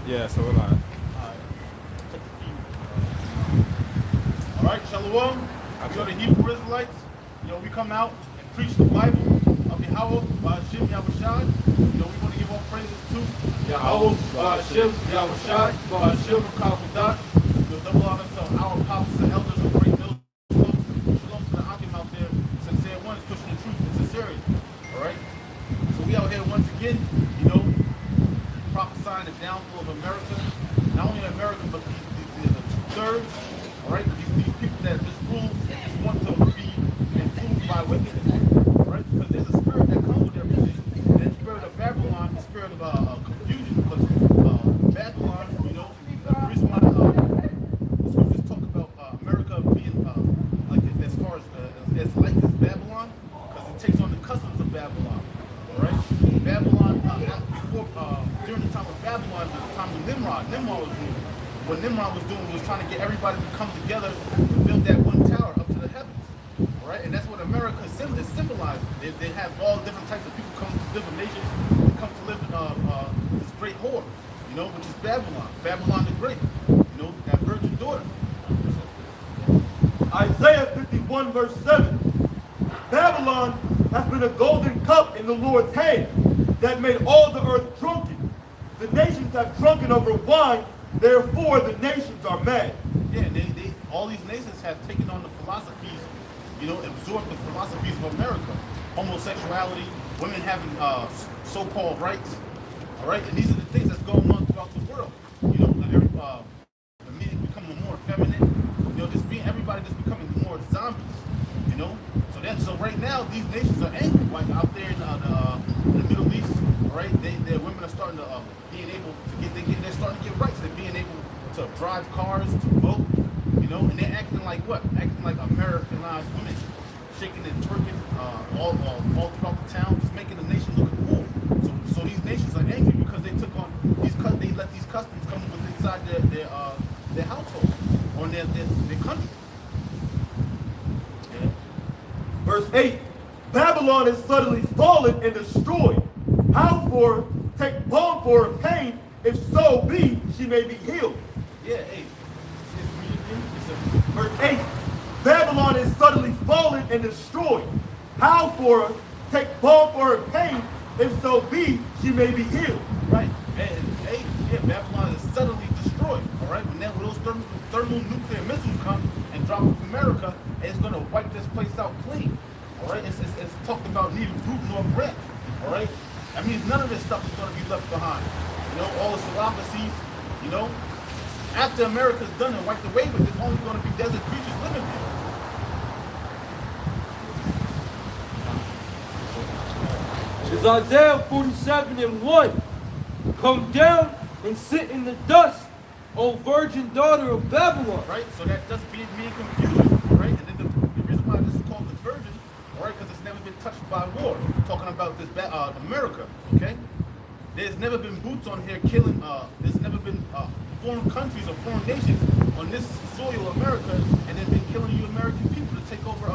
Yeah, so we're live. All right, Shalom. We are the Hebrew Israelites. We come out and preach the Bible of Yahweh, Hashem, Yahushai. We want to give all praises to Yahweh, Hashem, Yahushai, Hashem, Kavudat. Double honor to our apostles and elders of great mills. Shalom to the Akim out there. Sincere one is pushing the truth and sincerity. All right. So we out here once again, prophesying the downfall of America. Not only America, but the two-thirds. All right, these people that just rule and just want to be influenced by wickedness, right? Because there's a spirit that comes with everything. That spirit of Babylon, the spirit of confusion, because Babylon, the reason why the scriptures talk about America being like as far as like as Babylon, because it takes on the customs of Babylon, all right? Babylon, before during the time of Babylon, the time of Nimrod was ruling. What Nimrod was doing was trying to get everybody to come together to build that one tower up to the heavens. All right? And that's what America is symbolized. They have all different types of people coming from different nations to come to live in this great horde, which is Babylon. Babylon the Great, that virgin daughter. Isaiah 51 verse 7. Babylon hath been a golden cup in the Lord's hand that made all the earth drunken. The nations have drunken over wine. Therefore, the nations are mad. Yeah, all these nations have taken on the philosophies, absorbed the philosophies of America. Homosexuality, women having so-called rights, all right? And these are the things that's going on throughout the world. The men becoming more feminine, everybody just becoming more zombies, So right now, these nations are angry. Like out there in the Middle East, all right? Their women are starting to being able to they're starting to get rights. They're being able to drive cars, to vote, and they're acting like what? Acting like Americanized women, shaking and twerking all throughout the town, just making the nation look cool. So these nations are angry because they took on they let these customs come with inside their household or their country. Yeah. Verse 8. Babylon is suddenly fallen and destroyed. How for take balm for her pain, if so be she may be healed. Yeah, hey. Verse 8. Babylon is suddenly fallen and destroyed. How for take balm for her pain, if so be she may be healed. Right. And Babylon is suddenly destroyed. All right. When those thermonuclear missiles come and drop on America, it's going to wipe this place out clean. All right. It's talked about neither root nor branch. All right. That means none of this stuff is going to be left behind. All the philosophies, after America's done and wiped away with, there's only going to be desert creatures living there. Is Isaiah 47 and 1. Come down and sit in the dust, O virgin daughter of Babylon. Right? So that does mean confusion. Right? And then the reason why this is called the virgin, all right, because it's never been touched by war. We're talking about this America, okay? There's never been boots on here killing, there's never been foreign countries or foreign nations on this soil of America and they've been killing you American people to take over,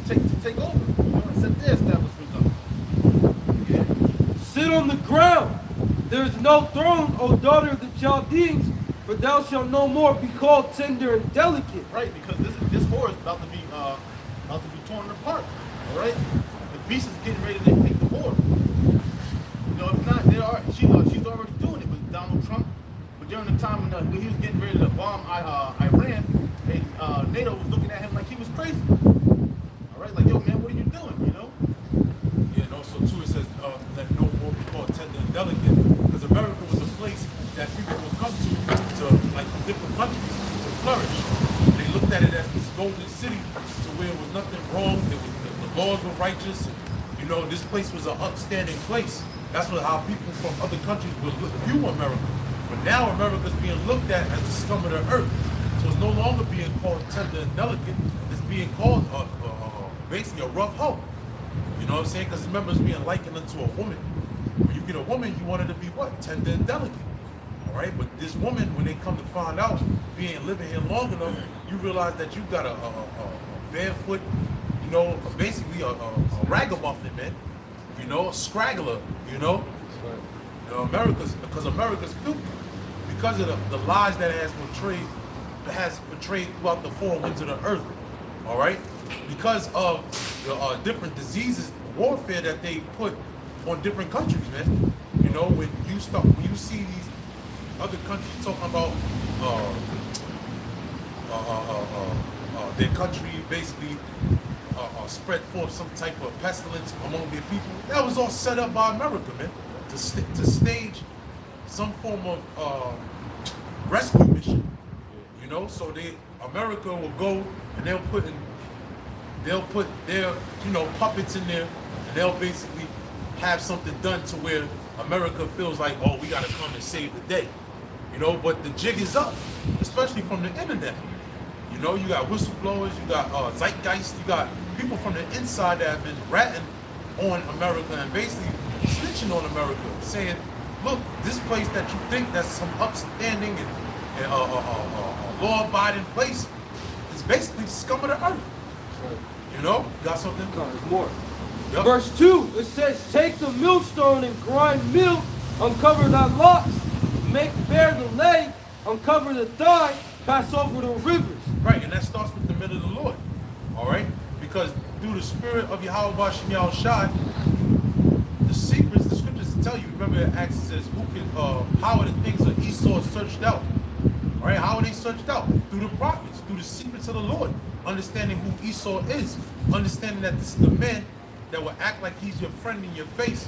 to take over, and set their establishment up. Yeah. Sit on the ground. There is no throne, O daughter of the Chaldeans, for thou shalt no more be called tender and delicate. Right, because this whore is about to be torn apart. All right, the beast is getting ready to take the whore. If not, she's already doing it with Donald Trump. But during the time when he was getting ready to bomb Iran, and NATO was looking at him like he was crazy. All right, like, yo, man, what are you doing? Yeah, and also too, it says that no more be called tender and delicate, because America was a place that people would come to like different countries to flourish. They looked at it as this golden city, to where there was nothing wrong. The laws were righteous. And, this place was an upstanding place. That's how people from other countries would view America. But now America's being looked at as the scum of the earth. So it's no longer being called tender and delicate. It's being called basically a rough hoe. You know what I'm saying? Because remember, it's being likened unto a woman. When you get a woman, you want her to be what? Tender and delicate. All right? But this woman, when they come to find out, living here long enough, you realize that you got a barefoot, basically a ragamuffin, man. A scraggler, America's filthy. because of the lies that it has portrayed throughout the four winds of the earth. All right, because of the different diseases, warfare that they put on different countries, man. You know, when you see these other countries talking about their country basically spread forth some type of pestilence among their people, that was all set up by America, man, to stage some form of rescue mission. You know, so America will go and they'll put their puppets in there, and they'll basically have something done to where America feels like, oh, we gotta come and save the day. You know, but the jig is up, especially from the internet. You know, you got whistleblowers, you got zeitgeist, you got people from the inside that have been ratting on America and basically snitching on America, saying, look, this place that you think that's some upstanding and law-abiding place is basically the scum of the earth. You know, got something? No, there's more. Yep. Verse 2, it says, take the millstone and grind meal, uncover thy locks, make bare the leg, uncover the thigh, pass over the rivers. Right, and that starts with the men of the Lord. All right? Because through the spirit of Yahweh Bashem Yahushai, the secrets, the scriptures tell you, remember it Acts says, how are the things of Esau searched out? All right, how are they searched out? Through the prophets, through the secrets of the Lord. Understanding who Esau is. Understanding that this is the man that will act like he's your friend in your face.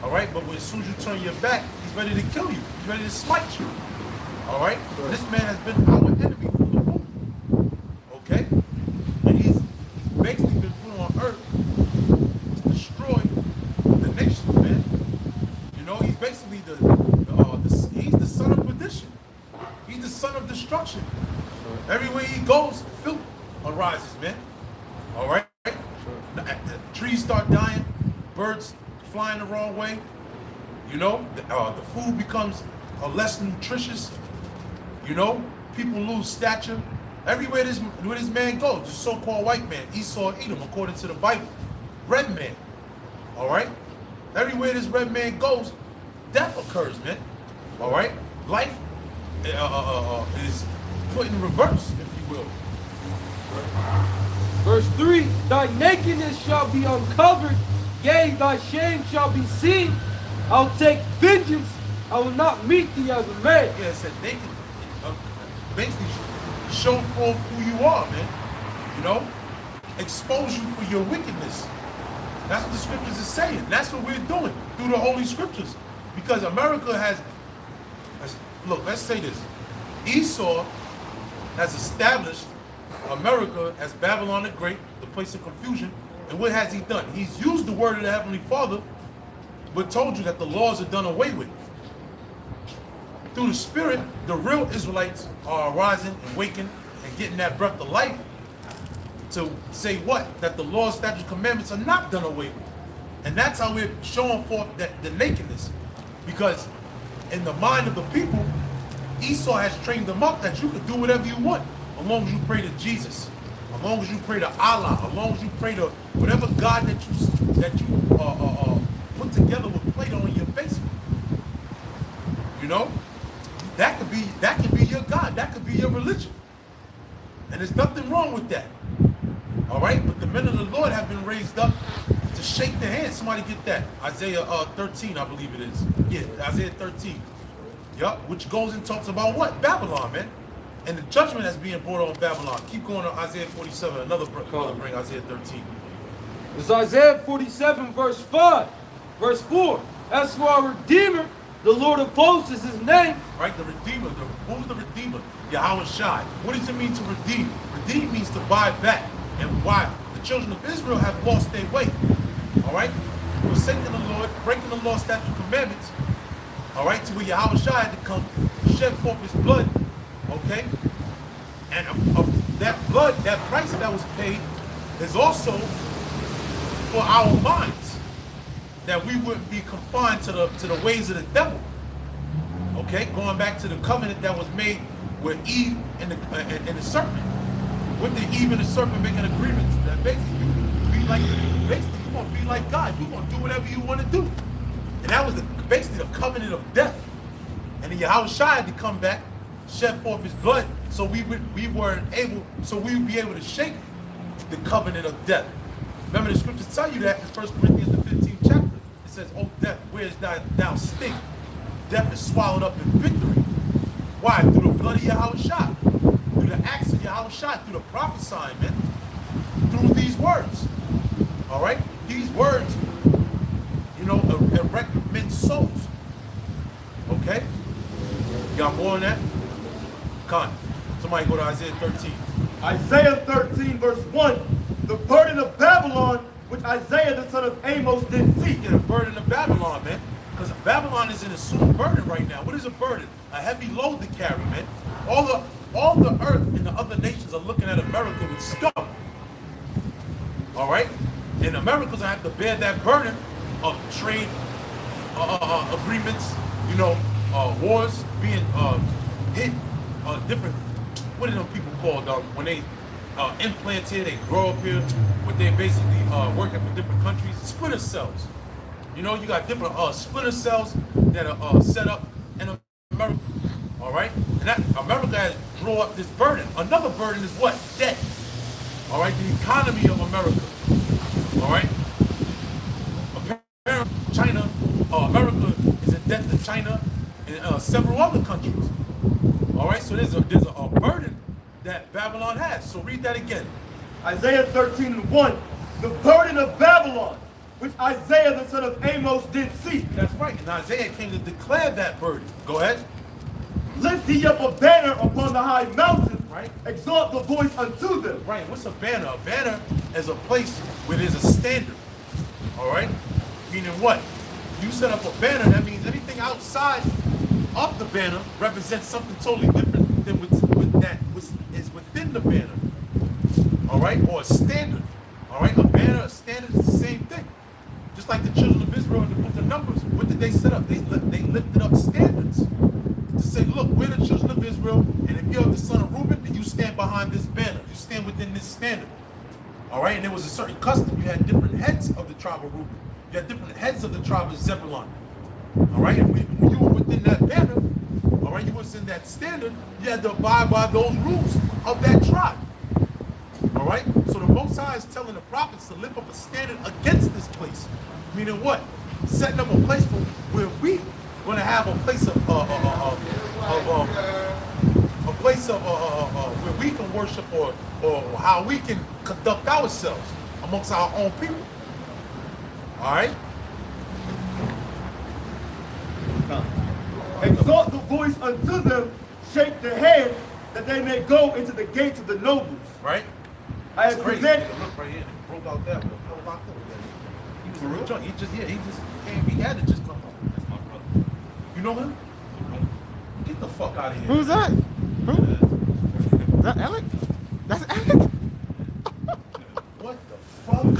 All right, but as soon as you turn your back, he's ready to kill you. He's ready to smite you. All right, this man has been our enemy from the womb. Okay, and he's basically been put on earth to destroy the nations, man. You know, he's basically he's the son of perdition. He's the son of destruction. Everywhere he goes, filth arises, man. All right, the trees start dying, birds flying the wrong way. You know, the food becomes less nutritious. You know, people lose stature. Everywhere where this man goes, the so-called white man, Esau, Edom, according to the Bible, red man. All right, everywhere this red man goes, death occurs, man. All right, life is put in reverse, if you will. Verse 3, thy nakedness shall be uncovered, yea, thy shame shall be seen. I'll take vengeance, I will not meet thee as a man. Yeah, it said naked. Basically, show forth who you are, man. You know, expose you for your wickedness. That's what the scriptures is saying. That's what we're doing through the Holy Scriptures. Because America look, let's say this. Esau has established America as Babylon the Great, the place of confusion. And what has he done? He's used the word of the Heavenly Father, but told you that the laws are done away with. Through the Spirit, the real Israelites are arising and waking and getting that breath of life to say what? That the laws, statutes, commandments are not done away with. And that's how we're showing forth the nakedness. Because in the mind of the people, Esau has trained them up that you can do whatever you want, as long as you pray to Jesus, as long as you pray to Allah, as long as you pray to whatever God that you put together with Plato in your basement. You know, that could be your God, that could be your religion, and there's nothing wrong with that. All right, but the men of the Lord have been raised up to shake their hands. Somebody get that? Isaiah 13, I believe it is. Yeah, Isaiah 13. Yup, which goes and talks about what? Babylon, man. And the judgment that's being brought on Babylon. Keep going to Isaiah 47, another bring Isaiah 13. It's Isaiah 47, verse 5. Verse 4. As for our Redeemer, the Lord of hosts is his name. Right, the Redeemer. Who's the Redeemer? Yahweh Shai. What does it mean to redeem? Redeem means to buy back. And why? The children of Israel have lost their way. All right? Forsaking the Lord, breaking the law, statute, commandments. All right? To where Yahweh Shai had to come, shed forth his blood. Okay? And that blood, that price that was paid, is also for our minds. That we wouldn't be confined to the ways of the devil. Okay? Going back to the covenant that was made with Eve and the serpent. With the Eve and the serpent making agreements that basically you gonna be like God. You're gonna do whatever you want to do. And that was basically the covenant of death. And then Yahushua had to come back, shed forth his blood, so we would be able to shake the covenant of death. Remember, the scriptures tell you that in 1 Corinthians the 15th chapter. It says, "Oh death, where is thou sting? Death is swallowed up in victory." Why? Through the blood of Yahushua, through the acts of Yahushua, through the prophesying, man, through these words. All right, these words, erect men's souls. Okay, you got more on that? Con, somebody go to Isaiah 13. Isaiah 13, verse 1. The burden of Babylon, which Isaiah the son of Amos did see. Yeah, the burden of Babylon, man. Because Babylon is in a super burden right now. What is a burden? A heavy load to carry, man. All the earth and the other nations are looking at America with scum. All right? And America's gonna have to bear that burden of trade agreements, wars being hit, different, what are those people called when they implant here, they grow up here, but they're basically working for different countries, splinter cells. You got different splinter cells that are set up in America. All right? And that America has brought up this burden. Another burden is what? Debt. All right? The economy of America. All right? Apparently, China, America is in debt to China and several other countries. All right? So there's a burden that Babylon has. So read that again. Isaiah 13 and 1. The burden of Babylon, which Isaiah the son of Amos did see. That's right. And Isaiah came to declare that burden. Go ahead. Lift ye up a banner upon the high mountain. Right. Exalt the voice unto them. Right. What's a banner? A banner is a place where there's a standard. All right? Meaning what? You set up a banner, that means anything outside of the banner represents something totally different than is within the banner. All right? Or a standard. All right? A banner, a standard is the same thing. Just like the children of Israel in the book of Numbers, what did they set up? They lifted up standards to say, look, we're the children of Israel, and if you're the son of Reuben, then you stand behind this banner. You stand within this standard. All right? And there was a certain custom. You had different heads of the tribe of Reuben. You had different heads of the tribe of Zebulun. All right? And when you were within that banner, all right, you was in that standard, you had to abide by those rules of that tribe. All right? So the Most High is telling the prophets to lift up a standard against this place. Meaning what? Setting up a place where we going to have a place of where we can worship or how we can conduct ourselves amongst our own people. All right? Exalt the voice unto them, shake the hand, that they may go into the gates of the nobles. Right? I have Crazy. presented. Look right here. They broke out that one. How locked up with that? He was in the joint. He just came. He had to just come home. That's my brother. You know him? Get the fuck out of here. Who's that? Who? Is that Alec? That's Alec? What the fuck? He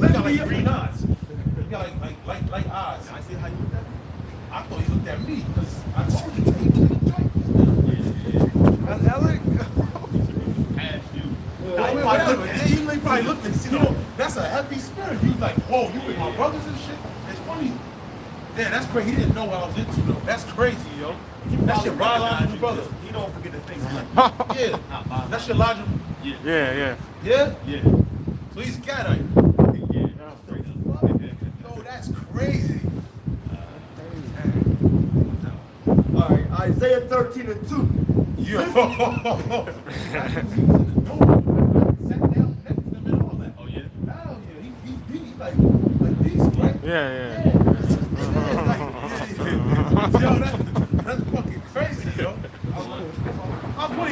got like green eyes. He got like eyes. I see how you looked at me. I thought he looked at me because I told you he was in the joint. That's Alec? He probably looked and see, that's a heavy spirit. He was like, whoa, you with my brothers and shit? It's funny. Yeah, that's crazy. He didn't know what I was into though. That's crazy, yo. That's your biological brother. He don't forget the things like Yeah. That's your logical. Yeah. Yeah? yeah. So he's a Gadite. Yeah. Yo, that's crazy. All right, Isaiah 13 and 2. Yo. Sat down next to him and all that. Oh yeah. Hell yeah. He's deep. He's like decent, right? Yeah. Yo, that's fucking crazy, yo. I thought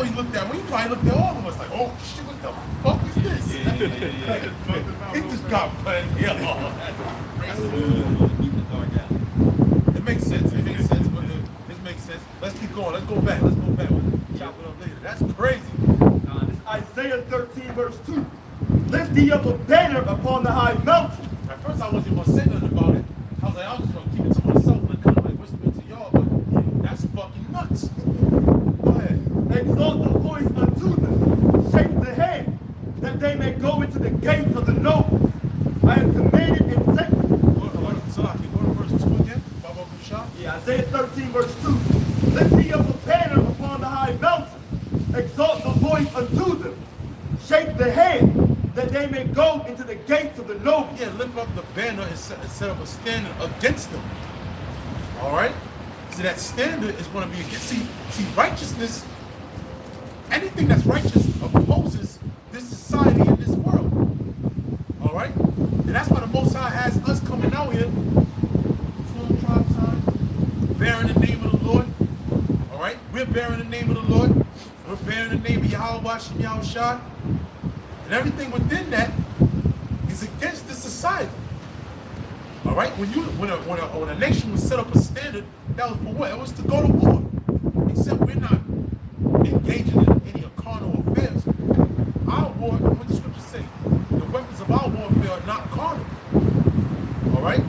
he looked at me. He probably looked at all of us like, oh shit, what the fuck is this? He just got put. Yeah. It makes sense. It makes sense. But this makes sense. Let's keep going. Let's go back. We'll chop it up later. That's crazy. This Isaiah 13 verse 2. Lift ye up a banner upon the high mountain. At first I wasn't gonna say nothing about it. I was just gonna keep it to myself and kind of like whisper it to y'all, but that's fucking nuts. Go ahead. Exalt the voice unto them, shake the hand, that they may go into the gates of the nobles. I have commanded and sent. So Isaiah 13, verse 2. Lift ye up a banner upon the high mountain. Exalt the voice unto them. Shake the head, that they may go into the gates of the noble. Yeah, lift up the banner and set up a standard against them. All right? So that standard is going to be against. See, righteousness, anything that's righteous opposes this society and this world. All right? And that's why the Most High has us coming out here, 12 tribe sign, bearing the name of the Lord. All right? We're bearing the name of the Lord. We're bearing the name of Yahweh Shem Yahushua. And everything within that is against this society. All right? When a nation was set up a standard, that was for what? It was to go to war. Except we're not engaging in any carnal affairs. Our war, what the scriptures say, the weapons of our warfare are not carnal. All right?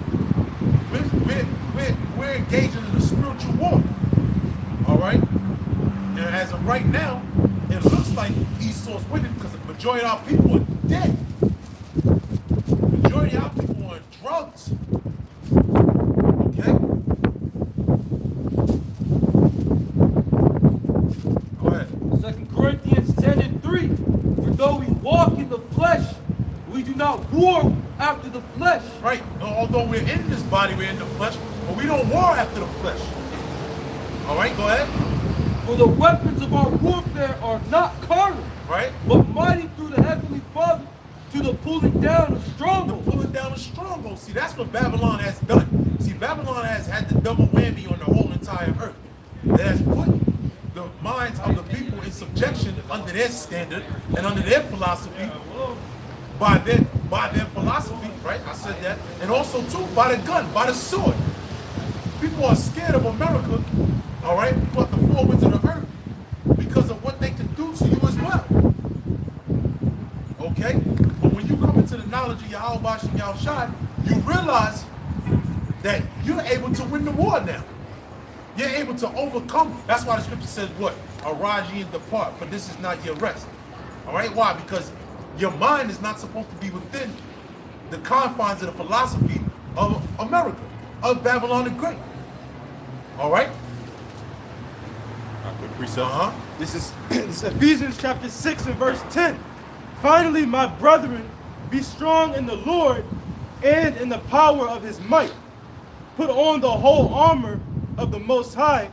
We're engaging in a spiritual war. All right? And as of right now, it looks like Esau's winning because the majority of our people are dead. The majority of our people are on drugs. Okay? Go ahead. 2 Corinthians 10 and 3. For though we walk in the flesh, we do not war after the flesh. Right. Although we're in this body, we're in the flesh, but we don't war after the flesh. All right, go ahead. For the weapons of our warfare are not carnal, Right? but mighty through the heavenly Father to the pulling down of The strongholds. pulling down the strongholds. See, that's what Babylon has done. See, Babylon has had the double whammy on the whole entire earth. It has put the minds of the people in subjection under their standard and under their philosophy by their philosophy, right? I said that. And also, too, by the gun, by the sword. People are scared of America, all right? But the four winds of the earth because of what they can do to you as well. Okay? But when you come into the knowledge of Yahweh Shem Yahushua, you realize that you're able to win the war now. You're able to overcome. That's why the scripture says what? Arise ye and depart, for this is not your rest. All right? Why? Because your mind is not supposed to be within the confines of the philosophy of America, of Babylon the Great. All right? Quick precept. Uh-huh. This is Ephesians chapter 6 and verse 10. Finally, my brethren, be strong in the Lord and in the power of his might. Put on the whole armor of the Most High,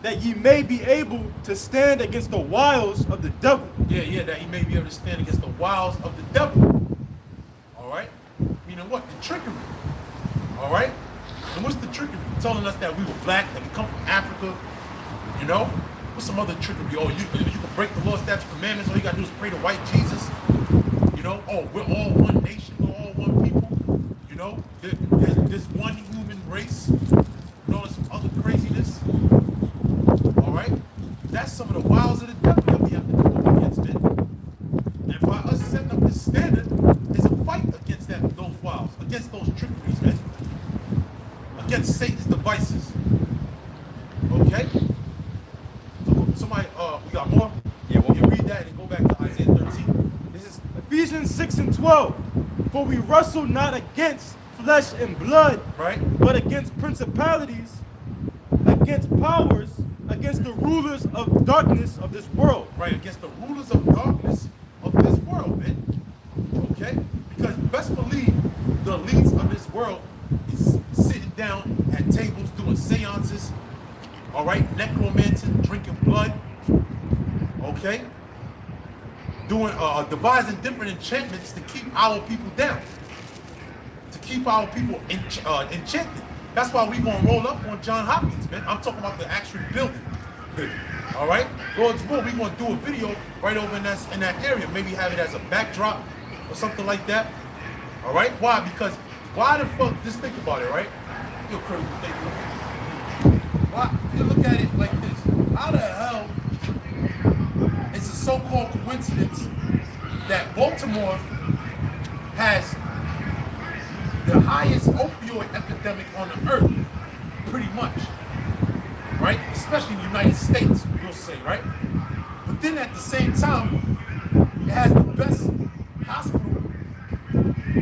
that ye may be able to stand against the wiles of the devil. Yeah, that he may be able to stand against the wiles of the devil. All right? Meaning what? The trickery. All right? And what's the trickery? Telling us that we were black, that we come from Africa. You know? What's some other trickery? Oh, you can break the law, statutes, commandments. All you got to do is pray to white Jesus. You know? Oh, we're all one nation. We're all one people. You know? There's one human race. You know, there's some other craziness. All right? That's some of the wiles of the devil that we have to go against it. And by us setting up this standard, is a fight against those wiles, against those trickeries, man. Against Satan's devices. Okay? So, somebody, we got more? Yeah, We'll read that and go back to Isaiah 13. This is Ephesians 6 and 12. For we wrestle not against flesh and blood, Right? but against principalities, against powers, against the rulers of darkness of this world. Right, against the rulers of darkness of this world, man. Okay? Because best believe the elites of this world is sitting down at tables doing seances, all right, necromancing, drinking blood, okay? Doing, devising different enchantments to keep our people down, to keep our people enchanted. That's why we gonna roll up on John Hopkins, man. I'm talking about the actual building. All right, Lord's will, we gonna do a video right over in that area. Maybe have it as a backdrop or something like that. All right, why? Because why the fuck? Just think about it, right? You're critical thinker. Why? You look at it like this. How the hell? It's a so-called coincidence that Baltimore has the highest opioid epidemic on the earth, pretty much, right? Especially in the United States, we'll say, right? But then at the same time, it has the best hospital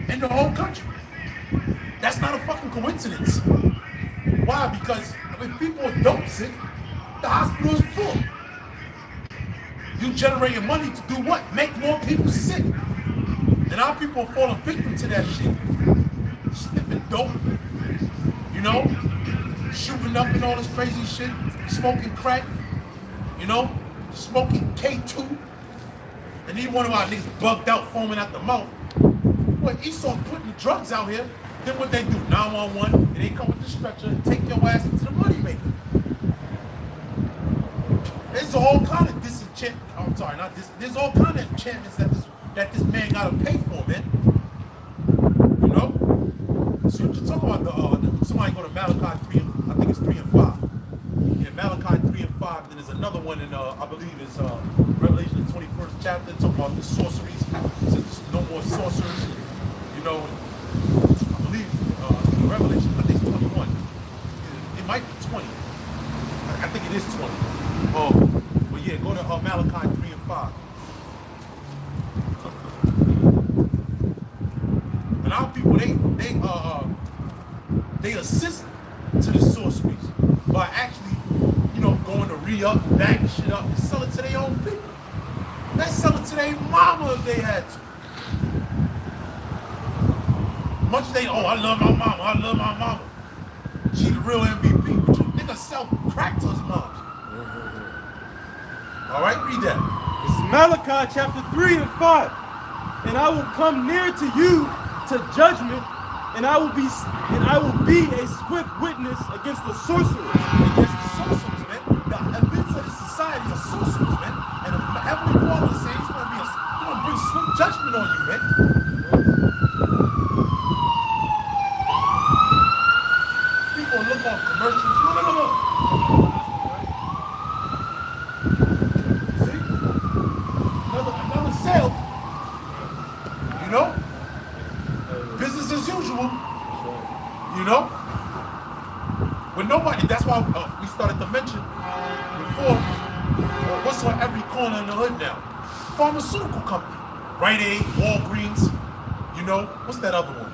in the whole country. That's not a fucking coincidence. Why? Because if people don't sick, the hospital is full. You generating money to do what? Make more people sick. And our people are falling victim to that shit. Sniffing dope, you know, shooting up and all this crazy shit, smoking crack, you know, smoking K2. And even one of our niggas bugged out, foaming at the mouth. When Esau's putting the drugs out here, then what they do? 911, and they come with the stretcher and take your ass into the money maker. There's all kind of disenchantment. I'm sorry, not this. There's all kind of enchantments that this man gotta pay for, man. You know. So you talk about somebody go to Malachi 3, I think it's 3 and 5. Yeah, Malachi 3 and 5. Then there's another one in I believe it's Revelation 21st chapter, talking about the sorceries. It says there's no more sorcerers. You know, I believe in Revelation, I think it's 21. It might be 20. I think it is 20. But yeah, go to Malachi 3 and 5. And our people, they assist to the sorceries by actually, you know, going to re-up, back shit up, and sell it to their own people. They sell it to their mama if they had to. Much they, I love my mama. She the real MVP. But you niggas sell crack to his moms. All right, read that. This is Malachi chapter 3 and 5. And I will come near to you to judgment, and I will be a swift witness against the sorcerers. Against the sorcerers, man. The events of the society are sorcerers, man. And the Heavenly Father is saying he's gonna bring swift judgment on you, man. People look on commercials. Look. See? Another sale. You know? Business as usual. You know? When nobody, that's why we started to mention before, what's on every corner in the hood now? Pharmaceutical company. Rite Aid, Walgreens, you know, what's that other one?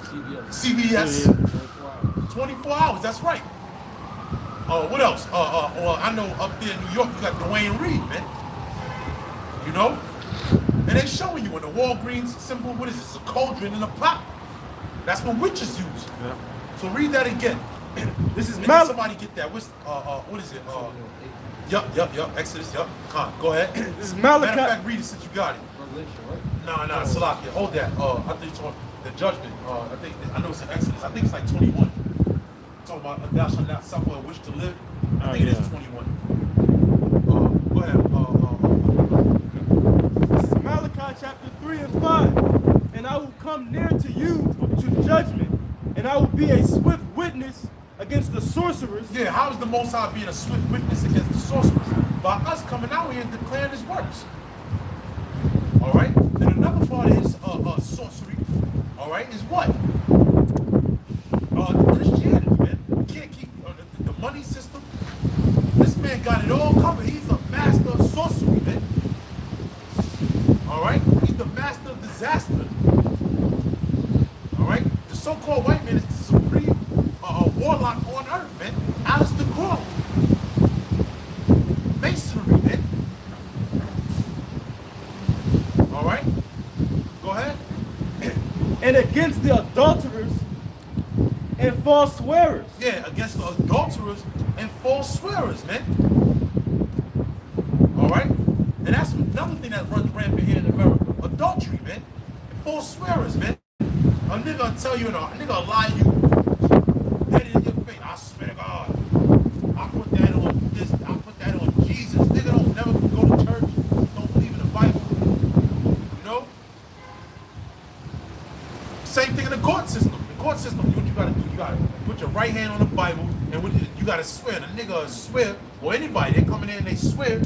CVS. 24 hours, that's right. What else? I know up there in New York, you got Dwayne Reed, man. You know? And they showing you in the Walgreens symbol, what is this? A cauldron in a pot. That's what witches use. Yeah. So read that again. This is somebody get that. What is it? Yup. Exodus, yup. Go ahead. This is Malachi. Matter of fact, read it since you got it. Nah, Salakia. Hold that. I think it's on the judgment. I know it's in Exodus. I think it's like 21. Talking about thou shalt not suffer a wish to live. I think it is 21. Go ahead. This is Malachi chapter 3 and 5. And I will come near to you to judgment, and I will be a swift witness against the sorcerers. Yeah, how is the Most High being a swift witness against the sorcerers? By us coming out here and declaring his works. All right? And another part is sorcery. All right? Is what? Christianity, man. You can't keep the money system. This man got it all covered. He's a master of sorcery, man. All right? He's the master of disaster. All right? The so-called white man is the supreme warlock on earth, man. Alistair Crowley. Masonry, man. All right? Go ahead. And against the adulterers and false swearers. Yeah, against the adulterers and false swearers, man. All right? And that's another thing that runs rampant here in America. Adultery, man. And false swearers, man. A nigga will tell you, a nigga will lie to you. Dead in your face. I swear to God. I put that on this. I put that on Jesus. Nigga don't never go to church. Don't believe in the Bible. You know? Same thing in the court system. The court system, what you gotta do? You gotta put your right hand on the Bible, and you gotta swear. The nigga will swear, or anybody, they come in there and they swear.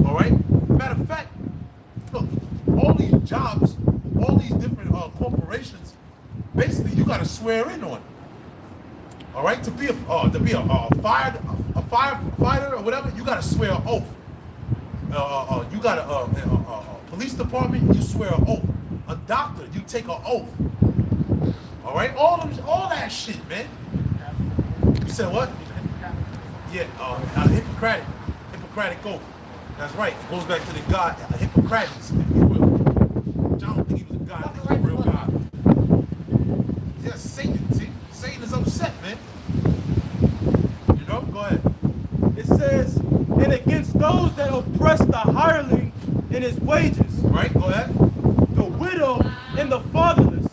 All right? Matter of fact, look, all these jobs, all these different corporations, basically you gotta swear in on. All right, to be a firefighter or whatever, you gotta swear an oath. You got a police department, you swear an oath. A doctor, you take an oath. All right, all that shit, man. You said what? Yeah, Hippocratic oath. That's right. It goes back to the god Hippocrates, if you will. Which I don't think he was a god. I think he was a real god. Yeah, Satan. See, Satan is upset, man. You know. Go ahead. It says, and against those that oppress the hireling in his wages, Right. Go ahead. the widow and the fatherless,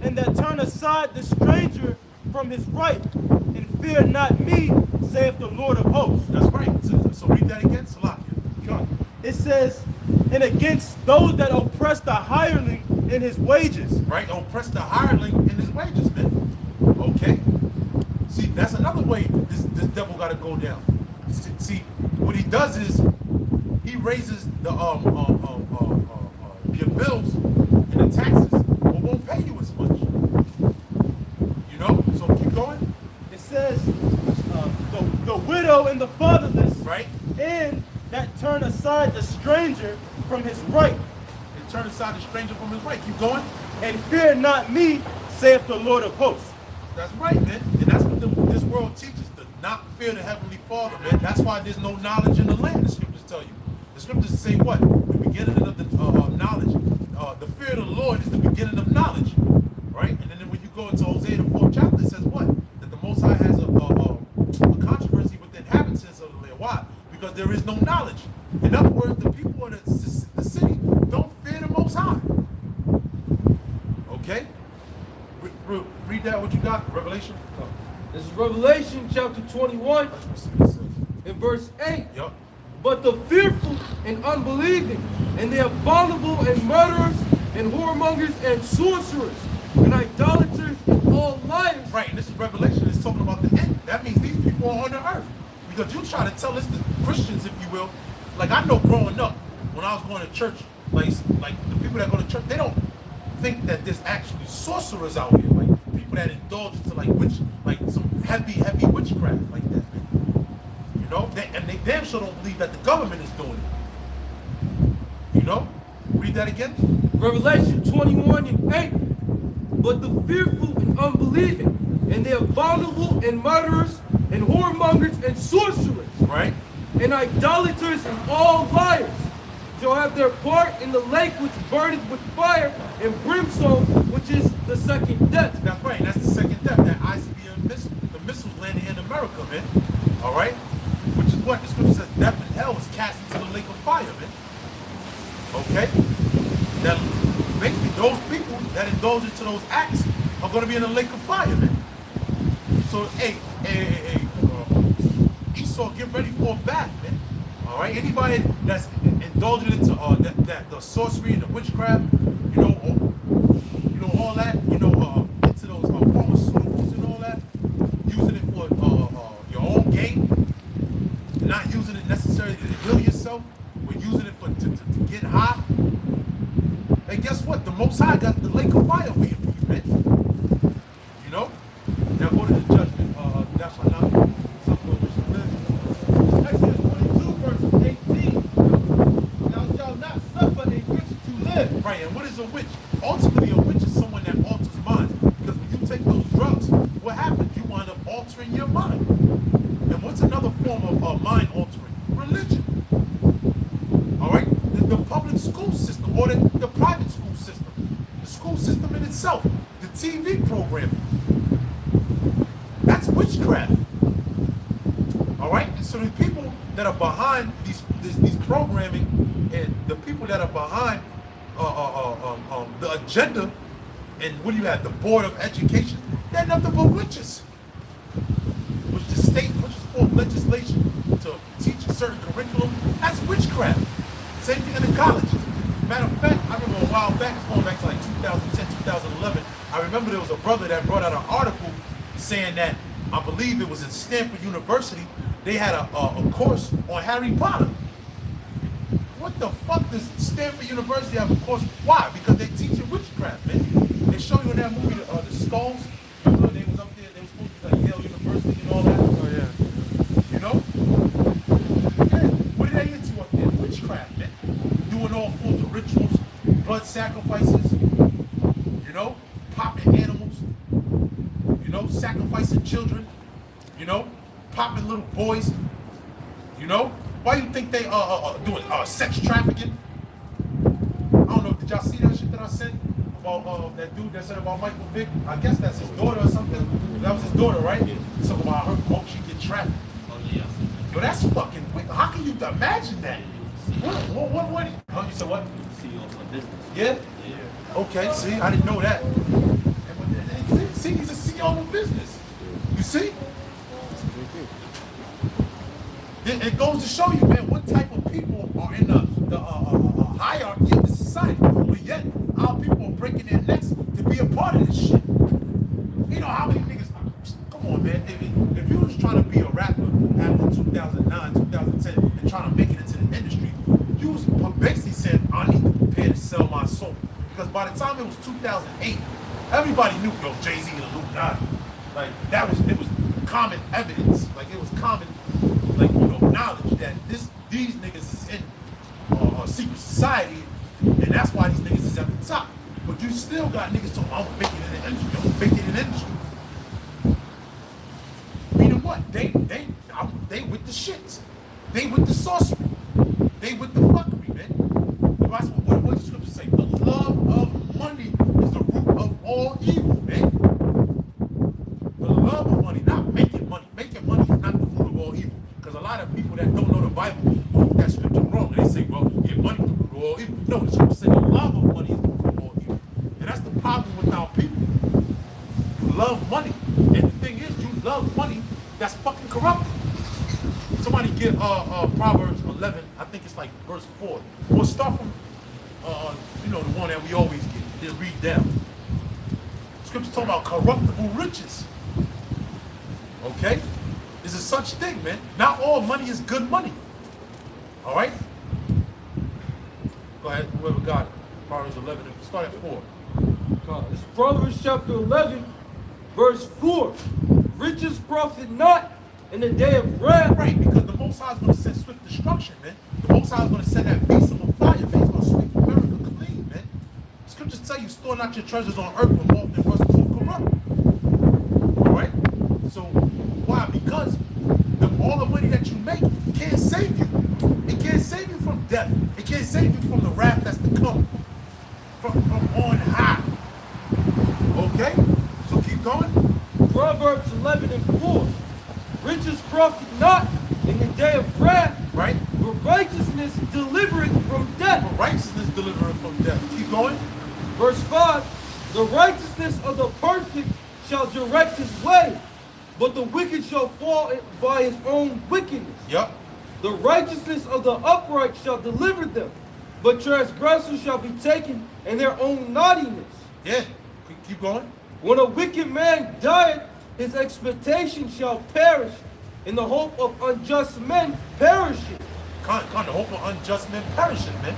and that turn aside the stranger from his right, and fear not me, saith the Lord of hosts. That's right. So read that again, Salakia. It says, and against those that oppress the hireling in his wages. Right? Oppress the hireling in his wages, man. Okay. See, that's another way this devil got to go down. See, what he does is he raises the your bills and the taxes, but won't pay you as much. You know. So keep going. It says, the widow and the fatherless, Right. and that turn aside the stranger from his right, And turn aside the stranger from his right. Keep going. and fear not me, saith the Lord of hosts. That's right, man. And that's what this world teaches, to not fear the Heavenly Father, man. That's why there's no knowledge in the land, the scriptures tell you. The scriptures say what? The beginning of the knowledge. The fear of the Lord is the beginning of knowledge, right? And then when you go into Hosea, the 4th chapter, it says what? That the Most High has a controversy with the inhabitants of the land. Why? Because there is no knowledge. In other words, the people of the city don't fear the Most High. Okay? Read that, what you got? Revelation? This is Revelation chapter 21 and verse 8. Yup. But the fearful and unbelieving, and the abominable and murderers, and whoremongers, and sorcerers, and idolaters, and all liars. Right, and this is Revelation. It's talking about the end. That means these people are on the earth. Because you try to tell us, the Christians, if you will, like I know growing up, when I was going to church, like the people that go to church, they don't think that there's actually sorcerers out here, like people that indulge into like some heavy witchcraft like that. You know, and they damn sure don't believe that the government is doing it. You know, read that again. Revelation 21 and 8. But the fearful and unbelieving, and the abominable and murderers, and whoremongers, and sorcerers, Right. and idolaters, and all liars, shall have their part in the lake which burneth with fire and brimstone, which is the second death. That's right. That's the second death. That ICBM missile, the missiles landing in America, man. All right. Which is what the scripture says: death and hell is cast into the lake of fire, man. Okay. That basically those people that indulge into those acts are going to be in the lake of fire, man. So, hey, Esau, get ready for a bath, man. All right. Anybody that's indulging into the sorcery and the witchcraft, you know all that, into those pharmaceuticals and all that, using it for your own gain, not using it necessarily to heal yourself, but using it to get high. Hey, guess what? The Most High got the lake of fire waiting for you, man. You know. Now go to the judgment. Thou shalt not suffer which you live. Exodus 22, verse 18. Thou shalt not suffer a witch to live. Right, and what is a witch? Ultimately, a witch is someone that alters minds. Because when you take those drugs, what happens? You wind up altering your mind. And what's another form of mind altering? Religion. All right? The public school system, or the private school system. The school system in itself. The TV programming. That's witchcraft. All right? And so the people that are behind these programming, and the people that are behind the agenda, and what do you have? The Board of Education, they're nothing but witches. Which the state pushes forth legislation to teach a certain curriculum. That's witchcraft. Same thing in the colleges. Matter of fact, I remember a while back, it's going back to like 2010, 2011, I remember there was a brother that brought out an article saying that, I believe it was in Stanford University, they had a course on Harry Potter. What the fuck does Stanford University have a course? Why? Because they teach you witchcraft, man. They show you in that movie, the Skulls. Remember they was up there, they were supposed to be like Yale University and all that. Oh yeah. You know? Yeah. What are they into up there? Witchcraft, man. Doing all forms of rituals, blood sacrifices, you know, popping animals, you know, sacrificing children, you know, popping little boys. You know? Why you think they doing sex trafficking? I don't know. Did y'all see that shit that I sent about that dude that said about Michael Vick? I guess that's his daughter or something. That was his daughter, right? So about her, oh, she get trafficked. Oh, yeah. Yo, that's fucking wicked. How can you imagine that? What? Huh? You said what? CEO of a business. Yeah? Yeah. Okay, see, I didn't know that. See, he's a CEO of a business. You see? It goes to show you, man, what type of people are in the hierarchy of the society. But yet, our people are breaking their necks to be a part of this shit. You know how many niggas, come on, man. If you was trying to be a rapper after 2009, 2010, and trying to make it into the industry, you was basically saying, I need to prepare to sell my soul. Because by the time it was 2008, everybody knew, yo, Jay-Z and Illuminati. Like, it was common evidence. Like, it was common, like, you know, knowledge that these niggas is in secret society, and that's why these niggas is at the top. But you still got niggas talking, I'm gonna make it in the industry. I'm gonna make it in the industry. Meaning what? They with the shits. They with the sorcery. They with the fuckery, man. That's what the scripture say. The love of money is the root of all evil, man. The love of money, not making money. Making money is not the root of all evil. Because a lot of people that don't know the Bible quote that scripture wrong. And they say, well, yeah, money is the root of all evil. No, the scripture says the love of money is the root of all evil. And that's the problem with our people. You love money. And the thing is, you love money that's fucking corrupted. Somebody get Proverbs 11, I think it's like verse 4. We'll start from, you know, the one that we always get. Then read down. Scripture talking about corruptible riches. Okay? There's a such thing, man. Not all money is good money. All right? Go ahead, whoever got it. Proverbs 11, start at 4. It's Proverbs chapter 11, verse 4. Riches profit not in the day of wrath. Right, because the Most High is going to send swift destruction, man. The Most High is going to send that beast of fire, man. He's going to sweep America clean, man. Scriptures tell you, store not your treasures on earth, but walk in rust and corrupt. All right? So, why? Because all the money that you make can't save you. It can't save you from death. It can't save you from the wrath that's to come from on high. Okay? So keep going. Proverbs 11 and 4. Riches profit not in the day of wrath, Right? but righteousness delivereth from death. For righteousness delivereth from death. Keep going. Verse 5. The righteousness of the perfect shall direct his way, but the wicked shall fall by his own wickedness. Yup. The righteousness of the upright shall deliver them, but transgressors shall be taken in their own naughtiness. Yeah. Keep going. When a wicked man dieth, his expectation shall perish, and the hope of unjust men perishing. Can't the hope of unjust men perishing, man.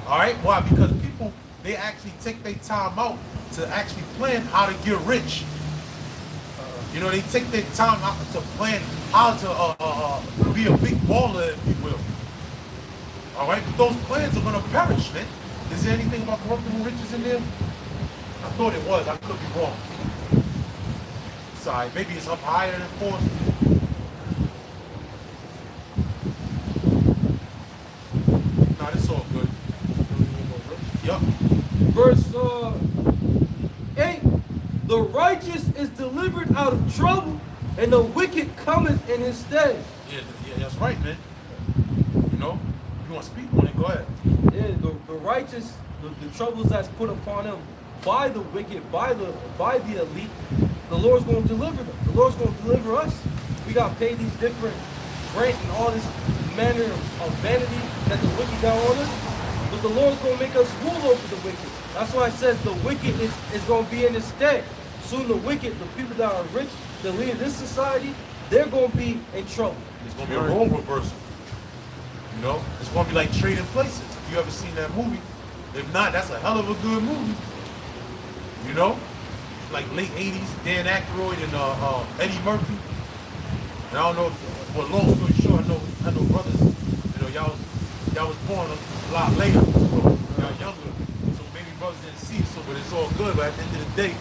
All right? Why? Because people, they actually take their time out to actually plan how to get rich. You know, they take their time out to plan how to be a big baller, if you will. All right? But those plans are going to perish, man. Is there anything about corruptible riches in there? I thought it was. I could be wrong. Sorry, maybe it's up higher than 4. Nah, it's all good. Yup. Verse 8. The righteous is delivered out of trouble, and the wicked cometh in his stead. Yeah, that's right, man. You know, if you want to speak on it, go ahead. Yeah, the righteous, the troubles that's put upon them by the wicked, by the elite, the Lord's going to deliver them. The Lord's going to deliver us. We got to pay these different rent and all this manner of vanity that the wicked got on us. But the Lord's going to make us rule over the wicked. That's why it says the wicked is going to be in his stead. Soon the wicked, the people that are rich, the lead of this society, they're going to be in trouble. It's going to be a role reversal. You know, it's going to be like Trading Places. If you ever seen that movie, if not, that's a hell of a good movie. You know, like late 80s, Dan Aykroyd and Eddie Murphy. And I don't know, well, long story short, I know brothers, you know, y'all was born a lot later, so y'all younger, so maybe brothers didn't see it, so, but it's all good. But at the end of the day,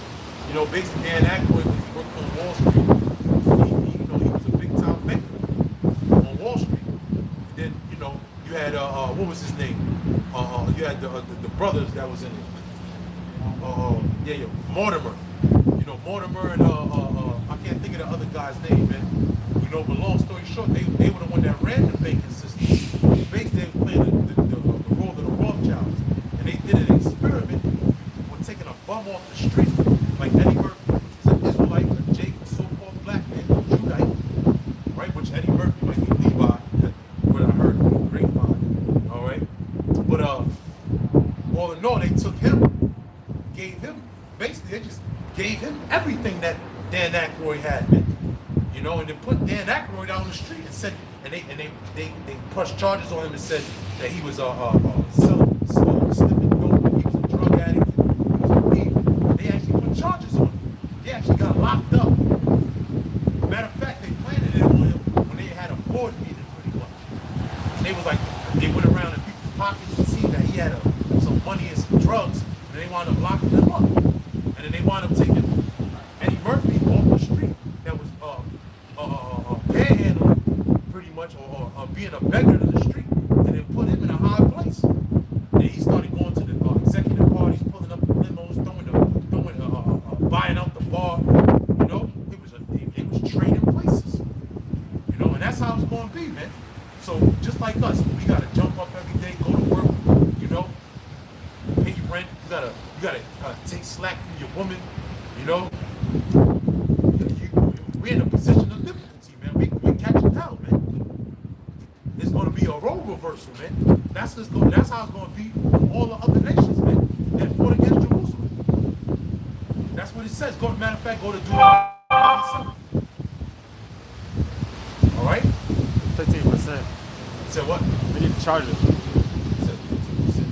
you know, basically Dan Aykroyd, when he worked on Wall Street, he was a big time banker. what was his name? You had the brothers that was in it. Yeah, Mortimer. You know, Mortimer and I can't think of the other guy's name, man. You know, but long story short, they were the one that ran the banking system. Basically, they were playing the role of the Rothschilds, and they did an experiment with taking a bum off the street, like Eddie Murphy, which was an Israelite, a Jake, so-called black man, a Judite, right? Which Eddie Murphy might be Levi, what I heard from the grapevine, all right? But all in all, they took him, gave him, basically they just gave him everything that Dan Aykroyd had, man. You know, and then put Dan Aykroyd out on the street and said, and they pressed charges on him and said that he was sniffing dope, and he was a drug addict, he was a thief. They actually put charges on him. They actually got locked up. Matter of fact, they planted it on him when they had a board meeting, pretty much. And they was like, they went around in people's pockets and seen that he had some money and some drugs, and they wound up locking him up. And then they wound up taking Eddie Murphy off the street that was panhandling pretty much, or being a beggar to the street, and then put him in a high place. And he started going to the executive parties, pulling up the limos, buying out the bar. You know, it was trading places. You know, and that's how it's going to be, man. So just like us, we got to jump up every day, go to work. You know, pay rent. You gotta take slack from your woman. You know, we're in a position of difficulty, man. We catching down, man. It's gonna be a role reversal, man. That's how it's gonna be with all the other nations, man, that fought against Jerusalem. That's what it says. Matter of fact, go to Deuteronomy 7. All right. 15%. Said what? We need to charge it. Said 15%.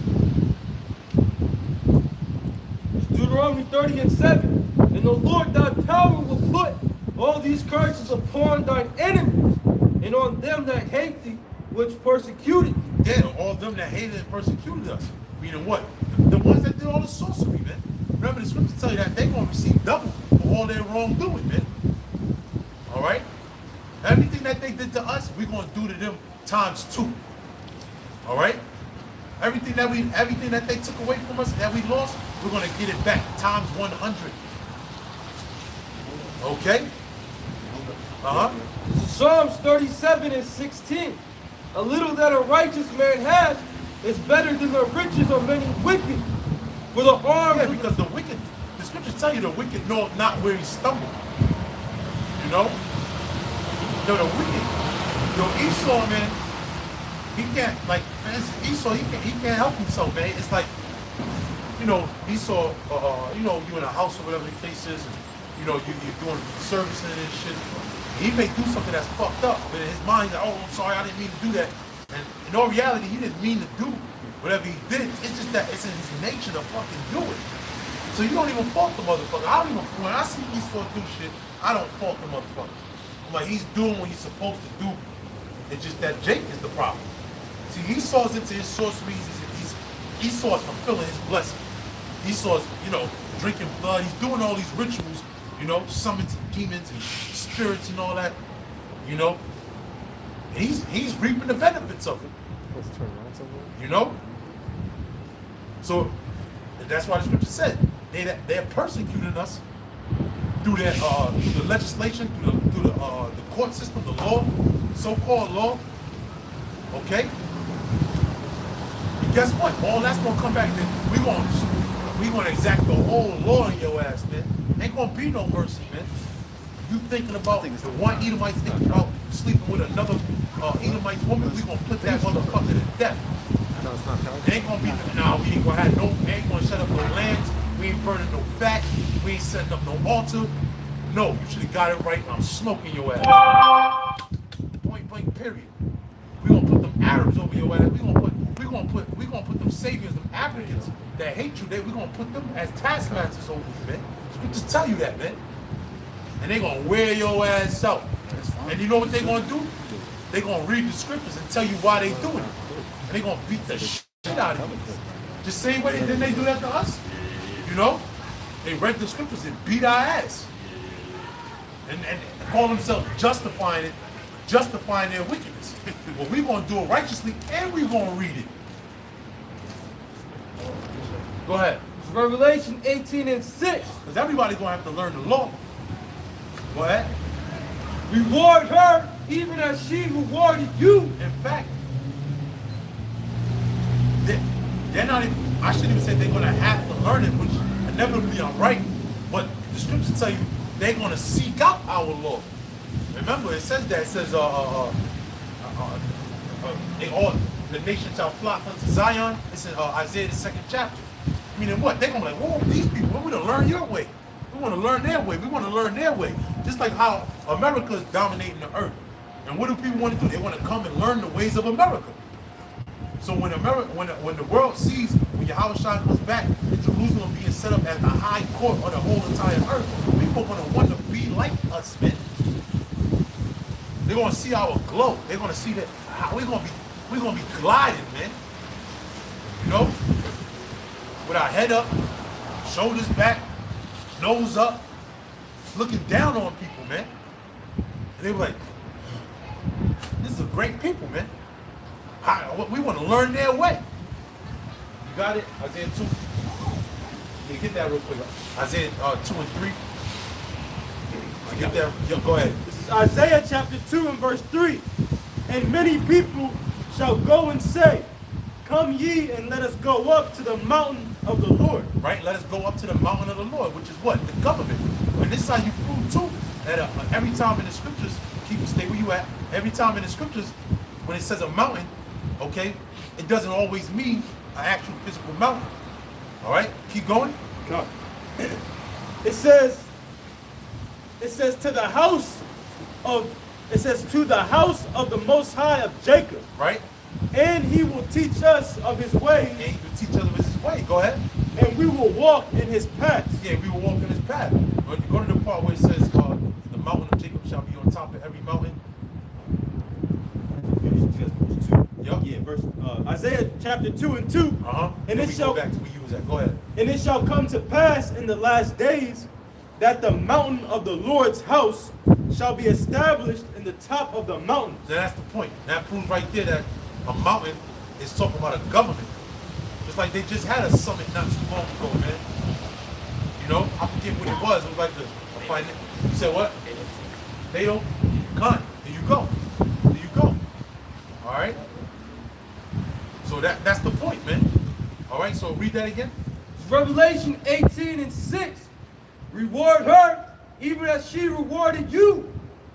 Deuteronomy 30:7. And the Lord thy power will put all these curses upon thine enemies, and on them that hate thee, which persecuted thee. Yeah, all them that hated and persecuted us. Meaning what? The ones that did all the sorcery, man. Remember the scripture tell you that they're going to receive double for all their wrongdoing, man. All right? Everything that they did to us, we're going to do to them times 2. All right? Everything that they took away from us, that we lost, we're going to get it back times 100. Okay? Psalms 37:16. A little that a righteous man has is better than the riches of many wicked. For the arm because the scriptures tell you the wicked know not where he stumbled. You know? The wicked. Esau, man, he can't, like, for instance, Esau, he can't help himself, man. It's like, you know, Esau, you know, you in a house or whatever the case is, and, you know, you're doing servicing and shit. He may do something that's fucked up, but in his mind, he's like, oh, I'm sorry, I didn't mean to do that. And in all reality, he didn't mean to do whatever he did. It's just that it's in his nature to fucking do it. So you don't even fault the motherfucker. When I see Esau do shit, I don't fault the motherfucker. I'm like, he's doing what he's supposed to do. It's just that Jake is the problem. See, Esau's into his sorceries. Esau's fulfilling his blessing. Esau's, you know, drinking blood. He's doing all these rituals, you know, summons demons and spirits and all that, you know. And he's reaping the benefits of it. You know? So that's why the scripture said they have persecuted us through their through the legislation, through the court system, the law, so-called law. Okay? And guess what? All that's gonna come back. We're gonna exact the whole law in your ass, man. Ain't gonna be no mercy, man. You thinking about the one Edomite thinking about sleeping with another Edomite woman, we gonna put that motherfucker to death. I know it's not counting. It ain't gonna be, we ain't gonna have we ain't gonna set up no lands, we ain't burning no fat, we ain't setting up no altar. No, you should have got it right, and I'm smoking your ass. Point blank, period. We gonna put them Arabs over your ass. We gonna put them saviors, them Africans that hate you. We gonna put them as taskmasters over you, man. Scriptures tell you that, man. And they gonna wear your ass out. And you know what they gonna do? They gonna read the scriptures and tell you why they doing it. And they gonna beat the shit out of you. The same way didn't they do that to us? You know? They read the scriptures and beat our ass. And call themselves justifying it justifying their wickedness. Well, we're going to do it righteously, and we're going to read it. Go ahead. Revelation 18:6. Because everybody's going to have to learn the law. Go ahead. Reward her even as she rewarded you. In fact, they're not even, I shouldn't even say they're going to have to learn it, which inevitably I'm right. But the scriptures tell you they're going to seek out our law. Remember, it says that. It says, they all, the nation shall flock unto Zion. It's in Isaiah the 2nd chapter. Meaning what? They're going to be like, whoa, these people, we want to learn your way. We want to learn their way. We want to learn their way. Just like how America is dominating the earth. And what do people want to do? They want to come and learn the ways of America. So when when the world sees when Yahushua comes back and Jerusalem being set up as the high court of the whole entire earth, people are going to want to be like us, man. They're going to see our glow. They're going to see that we're going to be gliding, man. You know, with our head up, shoulders back, nose up, looking down on people, man. And they were like, this is a great people, man. We want to learn their way. You got it? Isaiah 2. Yeah, get that real quick. Isaiah 2 and 3. Get that. Yo, go ahead. This is Isaiah chapter 2 and verse 3. And many people shall go and say, come ye and let us go up to the mountain of the Lord. Right? Let us go up to the mountain of the Lord, which is what? The government. And this is how you prove too that every time in the scriptures, stay where you at. Every time in the scriptures, when it says a mountain, okay, it doesn't always mean an actual physical mountain. All right, keep going. No. It says to the house of the Most High of Jacob. Right. And he will teach us of his ways. And he will teach us of his way. Go ahead. And we will walk in his paths. Yeah, we will walk in his path. But you go to the part where it says the mountain of Jacob shall be on top of every mountain. Yep. Yeah, verse Isaiah chapter 2 and 2. And it shall go back to where you was at. Go ahead. And it shall come to pass in the last days that the mountain of the Lord's house shall be established in the top of the mountains. So that's the point. That proves right there that a mountain is talking about a government. Just like they just had a summit not too long ago, man. You know, I forget what it was. It was like the you said what? They don't. Con. There you go. There you go. All right. So that's the point, man. All right. So read that again. Revelation 18:6. Reward her even as she rewarded you,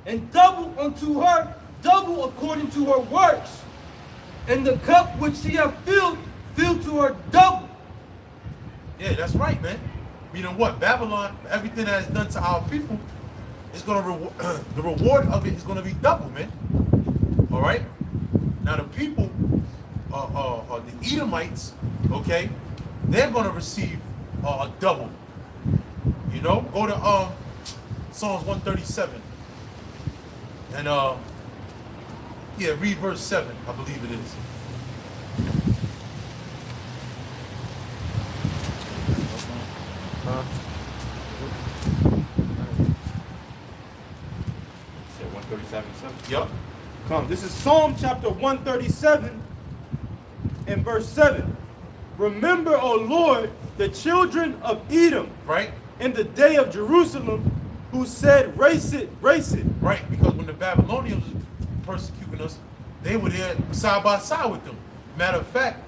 and double unto her, double according to her works. And the cup which she hath filled, fill to her double. Yeah, that's right, man. Meaning what? Babylon, everything that is done to our people, is going to the reward of it is going to be double, man. All right. Now the people, the Edomites, okay, they're going to receive a double. You know, go to Psalms 137, and yeah, read verse 7, I believe it is. Said 137:7. Yep. Come. This is Psalm chapter 137 and verse 7. Remember, O Lord, the children of Edom, Right. in the day of Jerusalem, who said, race it, race it. Right, because when the Babylonians was persecuting us, they were there side by side with them. Matter of fact,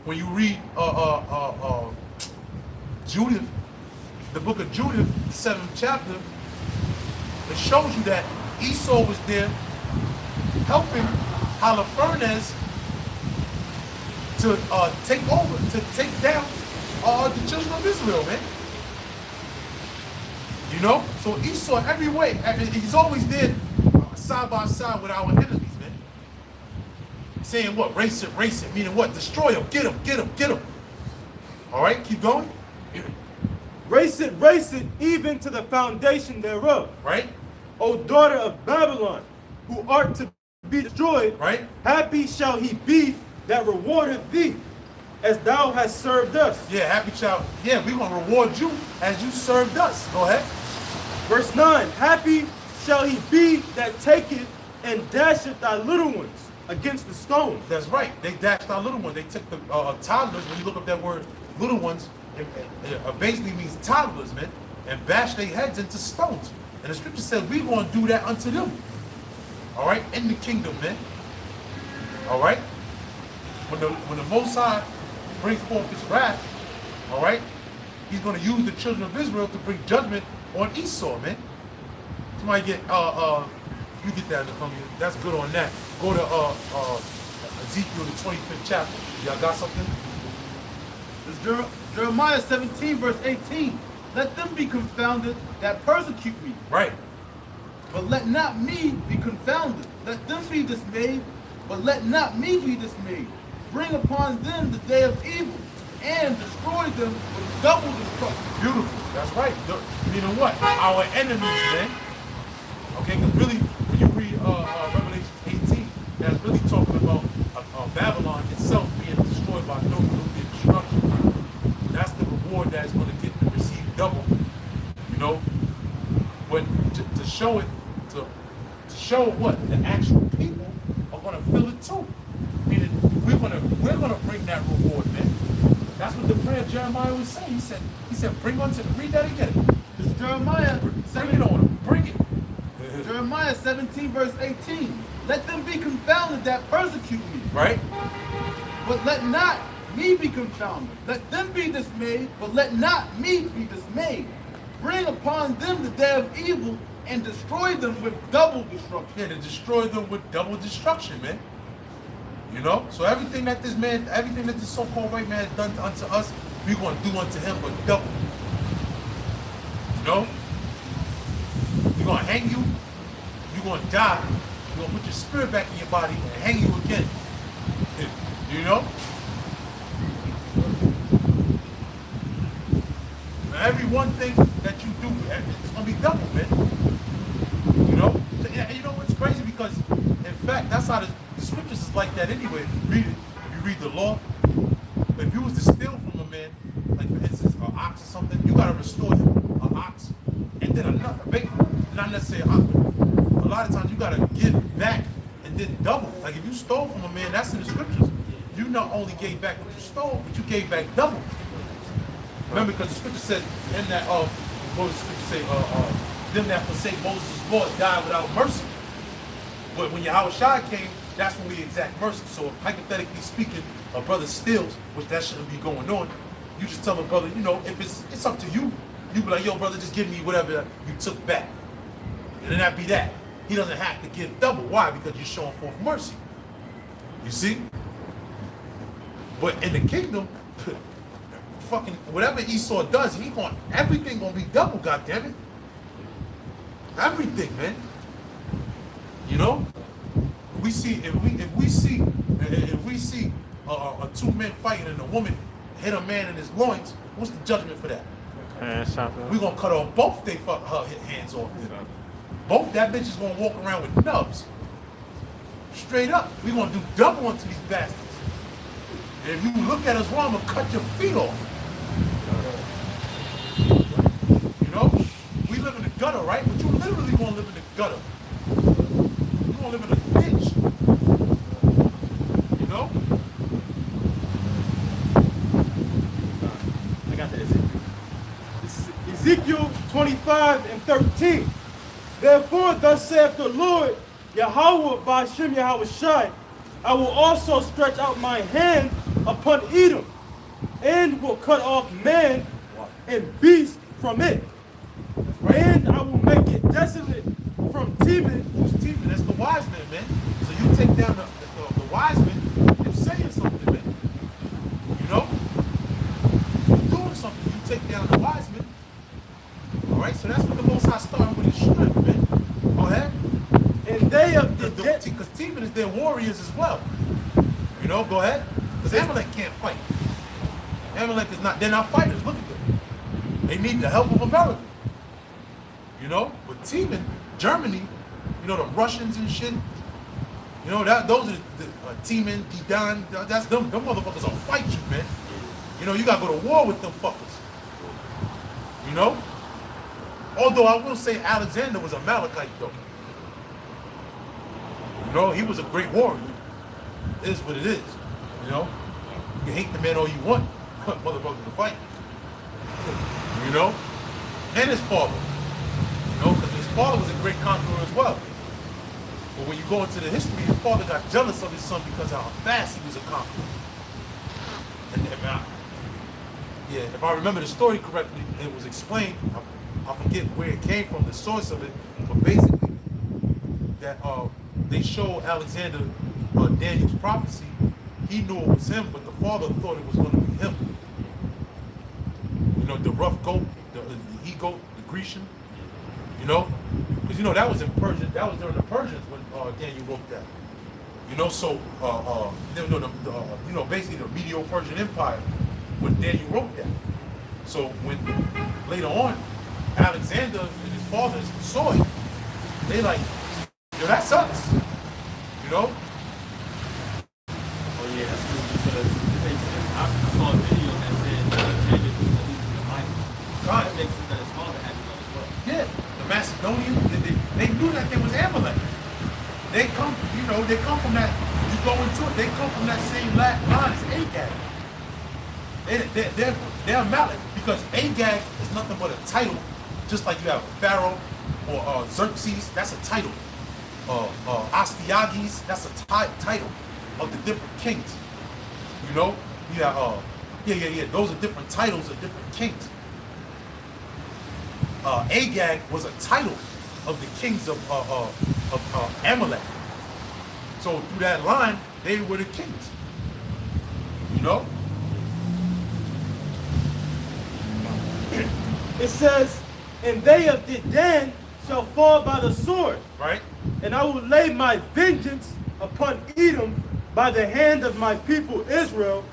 when you read Judith, the book of Judith, the 7th chapter, it shows you that Esau was there helping Holofernes to take over, to take down the children of Israel, man. You know? So Esau, every way, he's always there side by side with our enemies, man. Saying what? Race it, meaning what? Destroy them, get them, get them, get them. All right, keep going. Race it, even to the foundation thereof. Right? O daughter of Babylon, who art to be destroyed, Right? happy shall he be that rewardeth thee, as thou hast served us. Yeah, happy child. Yeah, we're going to reward you as you served us. Go ahead. Verse 9, happy shall he be that taketh and dasheth thy little ones against the stones. That's right. They dashed our little ones. They took the toddlers. When you look up that word, little ones, it basically means toddlers, man, and bashed their heads into stones. And the scripture says we're going to do that unto them. All right, in the kingdom, man. All right. When the Most High brings forth His wrath, all right, He's going to use the children of Israel to bring judgment on Esau, man. Somebody get you get that from you. That's good on that. Go to Ezekiel the 25th chapter. Y'all got something? It's Jeremiah 17, verse 18. Let them be confounded that persecute me, Right. but let not me be confounded. Let them be dismayed, but let not me be dismayed. Bring upon them the day of evil, and destroy them with double destruction. Beautiful. That's right. Meaning what? Our enemies, man. Okay, because really, when you read Revelation 18, that's really talking about Babylon itself being destroyed by nuclear destruction. That's the reward that is going to get to receive double. You know, but to show it, to show what the actual people are going to feel it too. Meaning we're gonna bring that reward, man. That's what the prayer of Jeremiah was saying. He said, bring unto them. Read that again. It's Jeremiah Bring it on them. Bring it. Jeremiah 17, verse 18. Let them be confounded that persecute me, Right? but let not me be confounded. Let them be dismayed, but let not me be dismayed. Bring upon them the day of evil, and destroy them with double destruction. Yeah, to destroy them with double destruction, man. You know? So everything that this so-called white man has done unto us, we're going to do unto him with double. You know? We're going to hang you. You're going to die. We're going to put your spirit back in your body and hang you again. You know? Now, every one thing that you do, it's going to be double, man. You know? And you know what's crazy? Because, in fact, that's how the scriptures is like that anyway. If you read the law, if you was to steal from a man, like for instance, an ox or something, you got to restore him an ox. And then another, not necessarily an ox. A lot of times you got to give back and then double. Like if you stole from a man, that's in the scriptures. You not only gave back what you stole, but you gave back double. Remember, because the scripture said, in that, what does the scripture say? Them that forsake Moses' law die without mercy. But when Yahushua came, that's when we exact mercy. So if, hypothetically speaking, a brother steals, which that shouldn't be going on, you just tell the brother, you know, if it's up to you, you be like, yo, brother, just give me whatever you took back. And then that be that. He doesn't have to give double. Why? Because you're showing forth mercy. You see? But in the kingdom, fucking whatever Esau does, everything gonna be double, goddammit. Everything, man. You know? If we see two men fighting and a woman hit a man in his loins, what's the judgment for that? We're gonna cut off both her hands off. Both that bitch is gonna walk around with nubs. Straight up. We're gonna do double unto these bastards. And if you look at us wrong, I'm gonna cut your feet off. You know? We live in the gutter, right? But you literally gonna live in the gutter. You're gonna live in a ditch. You know? I got the Ezekiel. This is Ezekiel 25 and 13. Therefore, thus saith the Lord, Yahweh Ba'ashem Yahushai, I will also stretch out my hand upon Edom, and will cut off man and beast from it. And I will make it desolate from Teman. Who's Teman? That's the wise man, man. So you take down the wise man, you're saying something, man. You know? You're doing something. You take down the wise man. Alright, so that's what the Most High started with his strength, man. Go ahead. And they of the Because Teman is their warriors as well. You know, go ahead. Because Amalek can't fight. Amalek is not, they're not fighters. Look at them. They need the help of America. You know, with Teman, Germany, you know, the Russians and shit. You know, those are the Teman, Didan, that's them. Them motherfuckers will fight you, man. You know, you gotta go to war with them fuckers. You know? Although I will say Alexander was a Amalekite, though. You know, he was a great warrior. It is what it is. You know, you can hate the man all you want, motherfucker, to fight. You know, and his father. You know, because his father was a great conqueror as well. But when you go into the history, his father got jealous of his son because of how fast he was a conqueror. And yeah, if I remember the story correctly, it was explained. I forget where it came from, the source of it, but basically that they showed Alexander Daniel's prophecy. He knew it was him, but the father thought it was going to be him. You know, the rough goat, the he-goat, the Grecian. You know, because you know that was in Persian. That was during the Persians when Daniel wrote that. You know, so you know, basically the Medo-Persian Empire when Daniel wrote that. So when later on Alexander and his fathers saw it, they like, yo, that's us. You know. Oh yeah, that's true because it makes sense. I saw a video that said Alexander was at least in the Bible. Right. It makes sense that his father had to know as well. Yeah, the Macedonians, they knew that there was Amalek. They come, you know, they come from that. You go into it, they come from that same line as Agag. They're Amalek because Agag is nothing but a title, just like you have Pharaoh or Xerxes. That's a title. Astyages, that's a title of the different kings. You know, you have yeah. Those are different titles of different kings. Agag was a title of the kings of Amalek. So through that line, they were the kings. You know? It says, and they of Dedan shall fall by the sword. Right? And I will lay my vengeance upon Edom by the hand of my people Israel,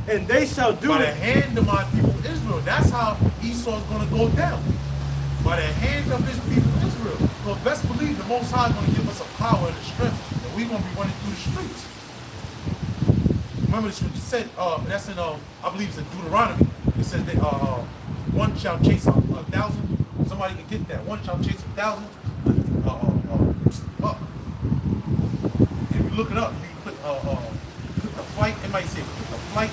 and they shall do by the it. hand of my people Israel. That's how Esau's going to go down. By the hand of his people Israel. Well, best believe the Most High is going to give us a power and a strength, and we're going to be running through the streets. Remember the scripture said, that's in, I believe it's in Deuteronomy. It says that one shall chase 1,000. Somebody can get that. One shall chase 1,000. If you look it up, you can put the flight. It might say the flight.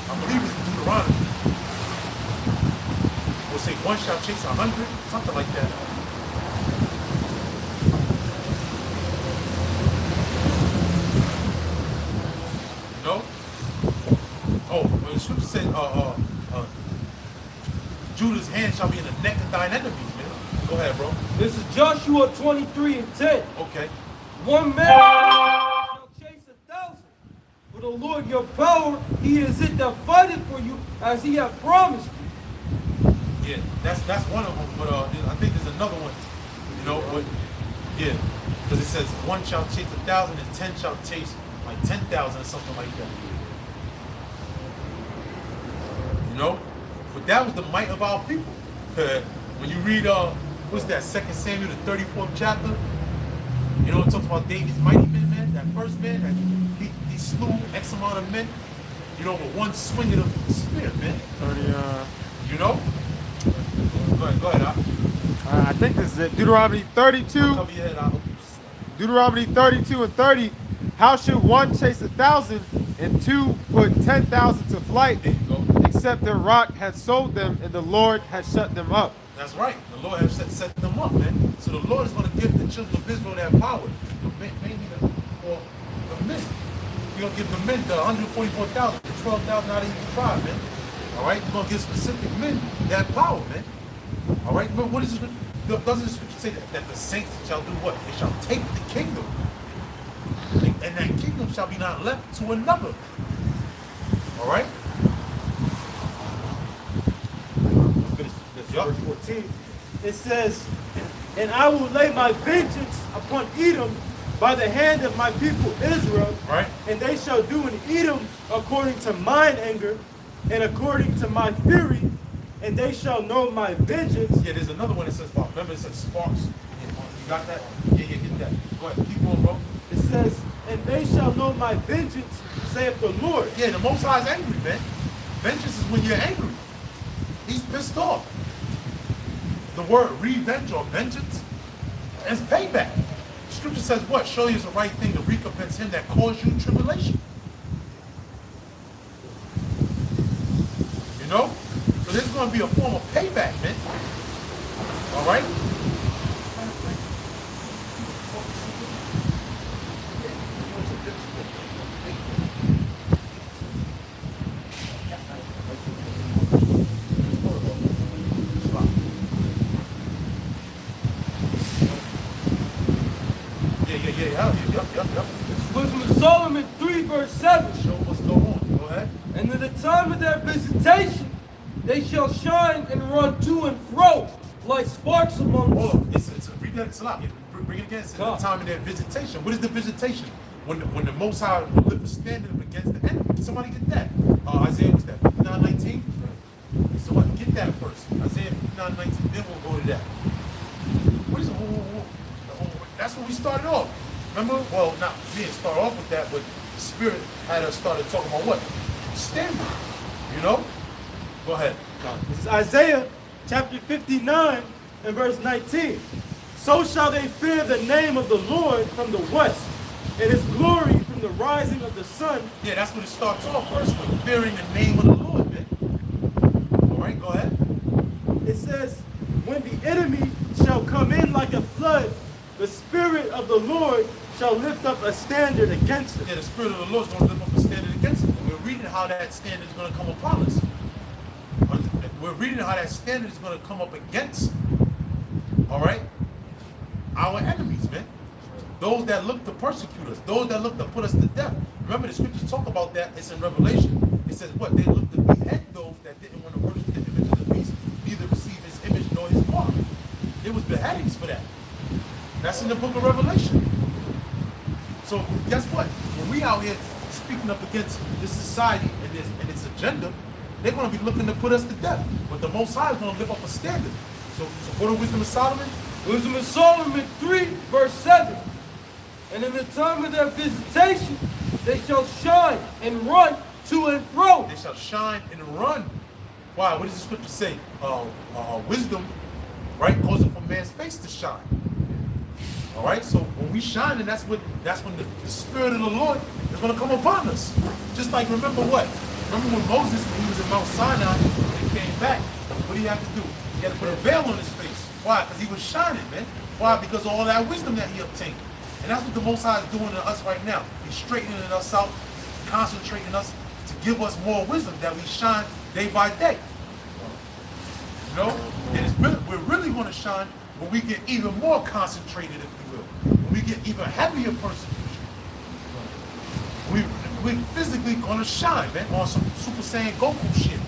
I believe it's in Deuteronomy. We'll say one shall chase 100, something like that. You know? Oh, when the scripture said, Judah's hand shall be in the neck of thine enemies, man. Go ahead, bro. This is Joshua 23:10. Okay. One man shall chase 1,000. For the Lord your power, he is it that fighteth for you, as he hath promised you. Yeah, that's one of them, but I think there's another one. You know, but yeah, because it says one shall chase 1,000 and 10 shall chase like 10,000 or something like that. You know, but that was the might of our people. When you read what's that, 2 Samuel the 34th chapter, you know, it talks about David's mighty men, man. That first man, that he slew X amount of men, you know, with one swing of the spear, man. 30. You know. Go ahead. I think this is it. Deuteronomy 32. Cover your head, Al. Deuteronomy 32 and 30. How should one chase 1,000 and two put 10,000 to flight, There you go. except their rock had sold them and the Lord had shut them up? That's right. The Lord has set them up, man. So the Lord is going to give the children of Israel that power. Mainly for the men. He's going to give the men the 144,000, the 12,000 out of each tribe, man. All right? He's going to give specific men that power, man. All right? But what is it? Doesn't the scripture say that the saints shall do what? They shall take the kingdom. And that kingdom shall be not left to another. All right? Verse 14. It says, and I will lay my vengeance upon Edom by the hand of my people Israel, Right. and they shall do in Edom according to mine anger and according to my fury, and they shall know my vengeance. Yeah, there's another one that says, remember it says sparks. Yeah, you got that? Yeah, get that. Go ahead, keep going, bro. It says, and they shall know my vengeance, saith the Lord. Yeah, the Most High is angry, man. Vengeance is when you're angry. He's pissed off. The word revenge or vengeance is payback. scripture says what? Surely it's the right thing to recompense him that caused you tribulation. You know? So there's going to be a form of payback, man. All right? Yep. It's Wisdom of Solomon 3 verse 7. Show what's going on. Go ahead. And in the time of their visitation, they shall shine and run to and fro like sparks among Hold on. Read that. It's a lot. Bring it again. It's the time of their visitation. What is the visitation? When the Most High will lift a standard up against the enemy. Somebody get that. Isaiah, what's that? 59:19. So what? Get that first. Isaiah 59:19. Then we'll go to that. What is it? That's what we started off. Remember? Well, not we didn't start off with that, but the Spirit had us started talking about what? Standard. You know? Go ahead. This is Isaiah chapter 59 and verse 19. So shall they fear the name of the Lord from the west, and his glory from the rising of the sun. Yeah, that's what it starts off first with, fearing the name of the Lord, man. All right, go ahead. It says, when the enemy shall come in like a flood, the Spirit of the Lord shall lift up a standard against it. Yeah, the Spirit of the Lord is going to lift up a standard against it. And we're reading how that standard is going to come upon us. We're reading how that standard is going to come up against, all right, our enemies, man. Those that look to persecute us, those that look to put us to death. Remember, the scriptures talk about that. It's in Revelation. It says what? They look to behead those that didn't want to worship the image of the beast, neither receive his image nor his mark. There was beheadings for that. That's in the book of Revelation. So guess what? When we out here speaking up against this society and its agenda, they're going to be looking to put us to death. But the Most High is going to lift up a standard. So go to Wisdom of Solomon. Wisdom of Solomon 3 verse 7. And in the time of their visitation, they shall shine and run to and fro. They shall shine and run. Why? What does the scripture say? Wisdom, right, causes for man's face to shine. All right, so when we shine, and that's when the Spirit of the Lord is going to come upon us. Just like remember what? Remember when Moses, when he was in Mount Sinai, and he came back, what did he have to do? He had to put a veil on his face. Why? Because he was shining, man. Why? Because of all that wisdom that he obtained. And that's what the Most High is doing to us right now. He's straightening us out, he's concentrating us to give us more wisdom that we shine day by day. You know? And it's really, we're really going to shine when we get even more concentrated, if you will. When we get even heavier persecution. We're physically going to shine, man, on some Super Saiyan Goku shit.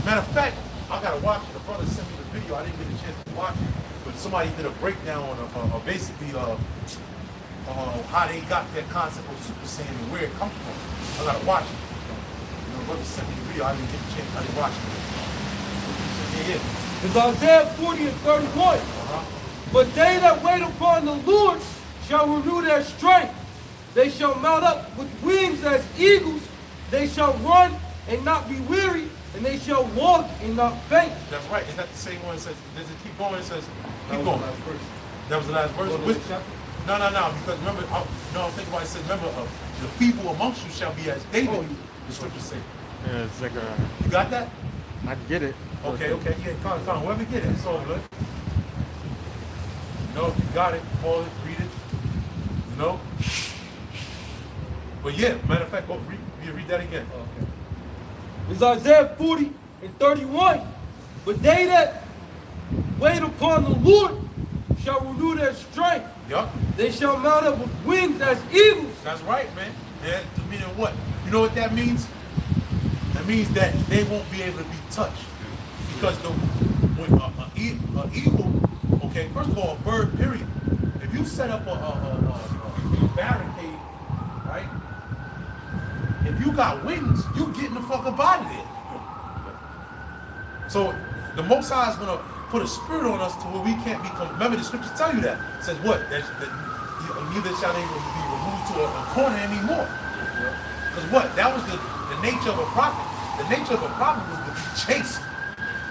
Matter of fact, I got to watch it. The brother sent me the video. I didn't get a chance to watch it. But somebody did a breakdown on basically how they got that concept of Super Saiyan and where it comes from. I got to watch it. You know, the brother sent me the video. I didn't get a chance. I didn't watch it. Yeah. It's Isaiah 40 and 31. But they that wait upon the Lord shall renew their strength. They shall mount up with wings as eagles. They shall run and not be weary, and they shall walk and not faint. That's right. Is that the same one? It says, does it keep going? It says, keep going. That was the last verse. No. Because remember, I'm thinking about it. It says, remember, the feeble amongst you shall be as David. The scriptures say. Yeah, it's like You got that? I can get it. Okay. Yeah, come on. Whoever get it, it's all good. You know, if you got it, call it, read it. You know? But yeah, matter of fact, go read that again. Okay. It's Isaiah 40 and 31. But they that wait upon the Lord shall renew their strength. Yup. They shall mount up with wings as eagles. That's right, man. Yeah, meaning what? You know what that means? That means that they won't be able to be touched. Because when an eagle, okay, first of all, a bird, period. If you set up a barricade, right? If you got wings, you getting the fuck up out of there. So the Most High is gonna put a spirit on us to where we can't become. Remember, the scriptures tell you that. It says what? That neither shall they be removed to a corner anymore. Because what? That was the nature of a prophet. The nature of a prophet was to be chased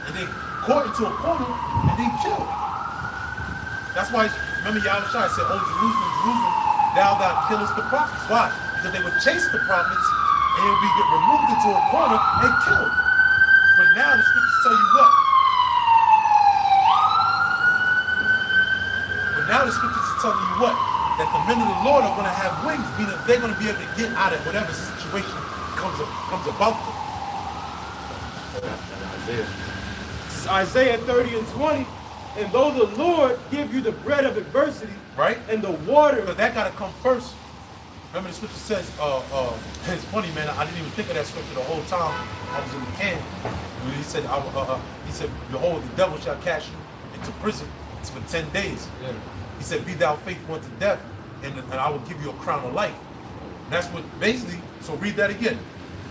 and then caught into a corner and then killed. That's why remember Yahushua said, "Oh Jerusalem, Jerusalem, thou killest the prophets." Why? Because they would chase the prophets and they would be get removed into a corner and killed. But now the scriptures tell you what? But now the scriptures are telling you what? That the men of the Lord are going to have wings, meaning they're going to be able to get out of whatever situation comes about them. Isaiah. It's Isaiah 30 and 20. And though the Lord give you the bread of adversity, Right? and the water, Because that got to come first. Remember the scripture says, it's funny, man, I didn't even think of that scripture the whole time I was in the camp. When he said, behold, the devil shall cast you into prison for 10 days. Yeah. He said, be thou faithful unto death, and I will give you a crown of life. And that's what, basically, so read that again.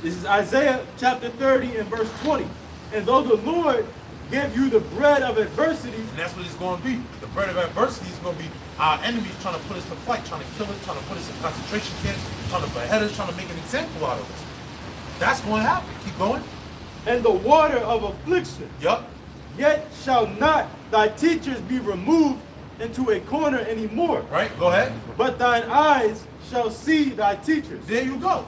this is Isaiah chapter 30 and verse 20. And though the Lord give you the bread of adversity, And that's what it's going to be. The bread of adversity is going to be our enemies trying to put us to fight, trying to kill us, trying to put us in concentration camps, trying to behead us, trying to make an example out of us. That's going to happen. Keep going. and the water of affliction, Yup. yet shall not thy teachers be removed into a corner anymore, Right? Go ahead. but thine eyes shall see thy teachers. There you go.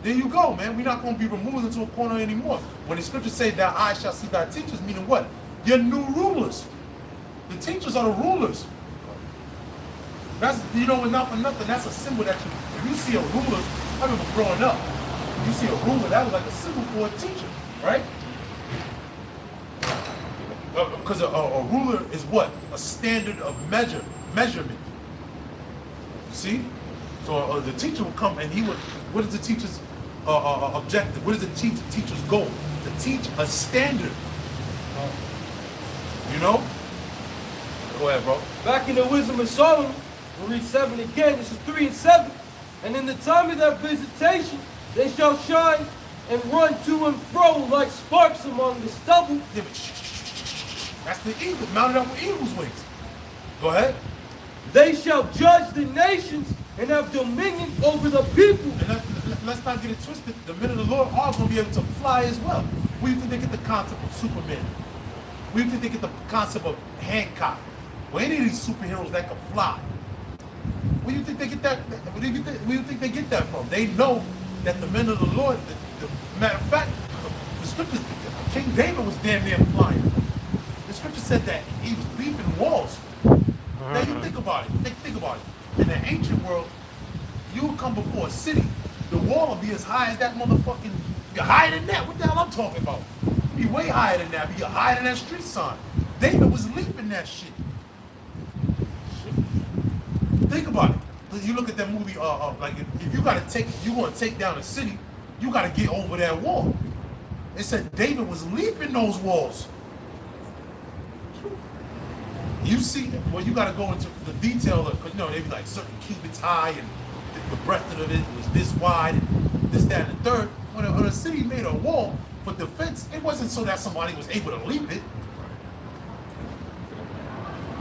There you go, man. We're not going to be removed into a corner anymore. When the scriptures say that I shall see thy teachers, meaning what? You're new rulers. The teachers are the rulers. That's, you know, enough for nothing. That's a symbol that you, if you see a ruler, I remember growing up, you see a ruler, that was like a symbol for a teacher, right? Because a ruler is what? A standard of measurement. See? So the teacher will come and he would, what is the teacher's objective? What is the teacher's goal? To teach a standard. You know? Go ahead, bro. Back in the Wisdom of Solomon, we'll read 7 again. This is 3 and 7. And in the time of their visitation, they shall shine and run to and fro like sparks among the stubble. Yeah, but that's the eagle, mounted up with eagle's wings. Go ahead. They shall judge the nations and have dominion over the people. And let's not get it twisted. The men of the Lord are going to be able to fly as well. Where do you think they get the concept of Superman? Where do you think they get the concept of Hancock? Or any of these superheroes that can fly? Where do you think they get that? Where do you think they get that from? They know that the men of the Lord, the matter of fact, the scripture, King David was damn near flying. The scripture said that he was leaping walls. Now you think about it. Think about it. In the ancient world, you would come before a city, the wall would be as high as that motherfucking, you're higher than that. What the hell I'm talking about? Be way higher than that. Be higher than that street sign. David was leaping that shit. Think about it. You look at that movie, like if you want to take down a city, you gotta get over that wall. It said David was leaping those walls. You see, well, you got to go into the detail of, because, you know, they be like certain cubits high and the breadth of it was this wide and this, that, and the third. When a city made a wall for defense, it wasn't so that somebody was able to leap it.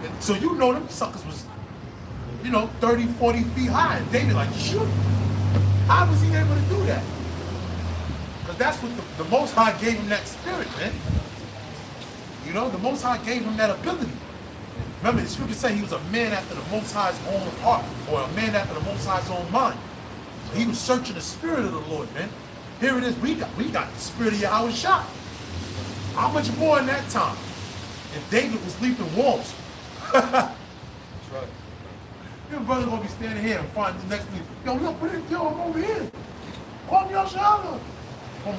And so you know them suckers was, 30, 40 feet high. And David like, shoot. How was he able to do that? Because that's what the Most High gave him that spirit, man. The Most High gave him that ability. Remember, the scripture say he was a man after the Most High's own heart, or a man after the Most High's own mind. So he was searching the spirit of the Lord, man. Here it is, we got the spirit of Yahushua. How much more in that time? If David was leaping walls. That's right. Your brother gonna be standing here and find the next thing. Yo, look, I'm over here. Call me Yahushua. From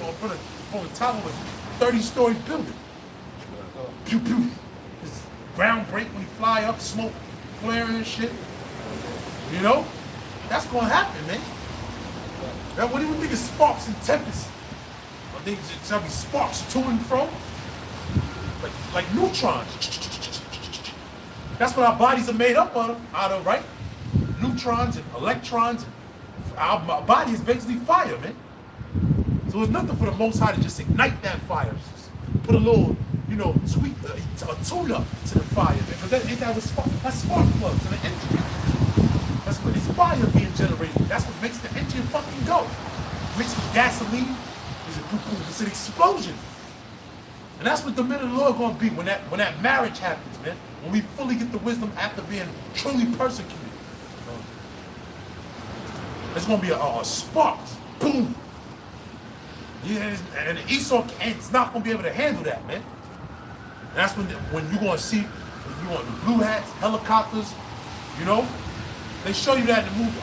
the top of a 30-story building. Pew, pew. Ground break when you fly up, smoke flaring and shit. That's gonna happen, man. Now, what do you think of sparks and tempests? I think it's gonna be sparks to and from, like neutrons. That's what our bodies are made up out of, right? Neutrons and electrons. Our body is basically fire, man. So it's nothing for the Most High to just ignite that fire. Just put a little, sweet a tune up to the fire, man. Because that's spark plugs in the engine. That's what it's fire being generated. That's what makes the engine fucking go. Mixed with gasoline, it's an explosion. And that's what the men of the Lord are gonna be when that marriage happens, man. when we fully get the wisdom after being truly persecuted. It's going to be a spark. Boom. Yeah, and Esau it's not going to be able to handle that, man. And that's when you're going to see you want the blue hats, helicopters, you know. They show you that in the movie.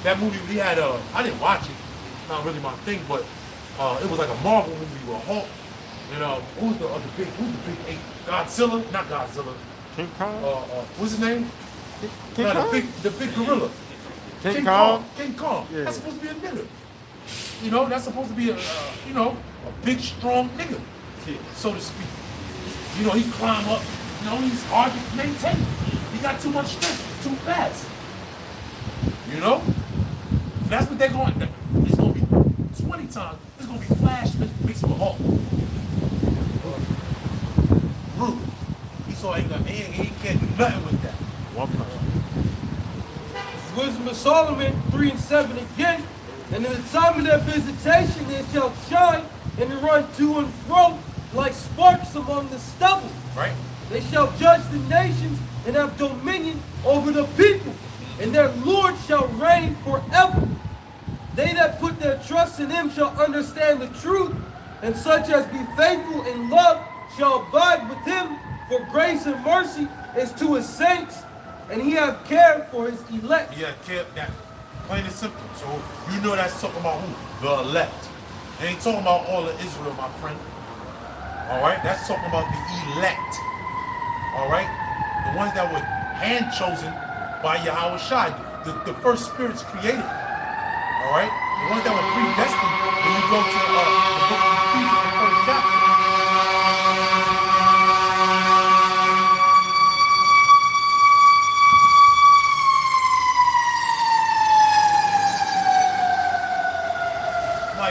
That movie we had. I didn't watch it. It's not really my thing, but it was like a Marvel movie with Hulk. And who's the big ape? Godzilla? Not Godzilla. King Kong? What's his name? King No, Kong? the big gorilla. King Kong? King Kong. Yeah. That's supposed to be a nigga. You know, that's supposed to be a big, strong nigga, so to speak. You know, he climb up. You know, he's hard to maintain. He got too much strength, too fast. You know? That's what they're going to. It's going to be 20 times. It's going to be Flash mixed with Hulk. Rude. Esau he can't do nothing with that. One punch. Wisdom of Solomon 3 and 7 again. And in the time of their visitation they shall shine and run to and fro like sparks among the stubble. Right? They shall judge the nations and have dominion over the people, and their Lord shall reign forever. They that put their trust in him shall understand the truth, and such as be faithful in love shall abide with him, for grace and mercy is to his saints, and he have care for his elect. Yeah, that plain and simple. So you know that's talking about who? The elect. They ain't talking about all of Israel, my friend. All right, that's talking about the elect. All right, the ones that were hand chosen by Yahweh Shai, the first spirits created. All right, the ones that were predestined. When you go to the book of Ephesians, the first chapter.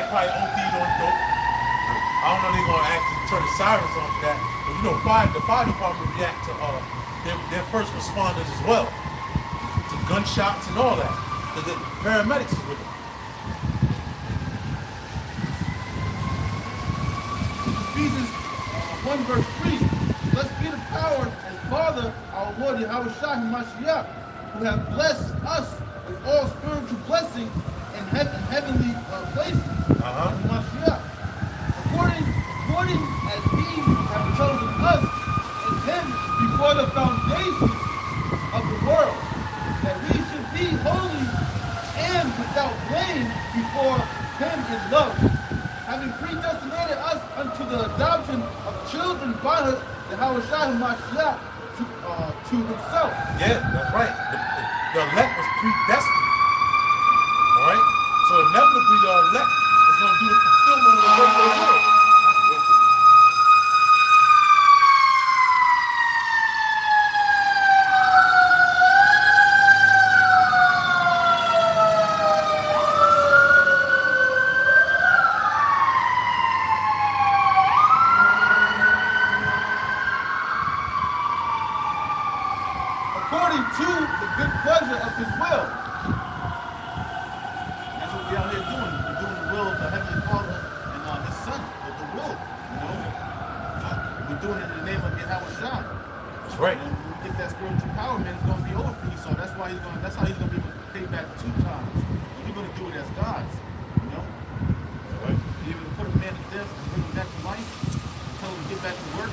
Probably OD'd on dope. I don't know if they're gonna actually turn the sirens on for that, but you know, the fire department react to their first responders as well, to gunshots and all that. The paramedics is with them. Ephesians 1 verse 3. Blessed be the power and Father, our Lord Yahweh Shai Mashiach, who have blessed us with all spiritual blessings in heavenly places. Mashiach. According as he have chosen us in him before the foundations of the world, that we should be holy and without blame before him in love, having predestinated us unto the adoption of children by the Yahweh Shai Mashiach to himself. Yeah, that's right. The elect was predestined. All right? So inevitably the elect is going to do the fulfillment of the work of the Lord. According to the good pleasure of his will. That's what we out here doing. We're doing the will of the Heavenly Father and his Son, of the will. You know, we're doing it in the name of Yahweh Shai. That's right. And when we get that spiritual power, man, it's going to be over for you. So that's why that's how he's going to be able to pay back 2 times. You're going to do it as God's. You know, you're going to put a man to death and bring him back to life, and tell him to get back to work.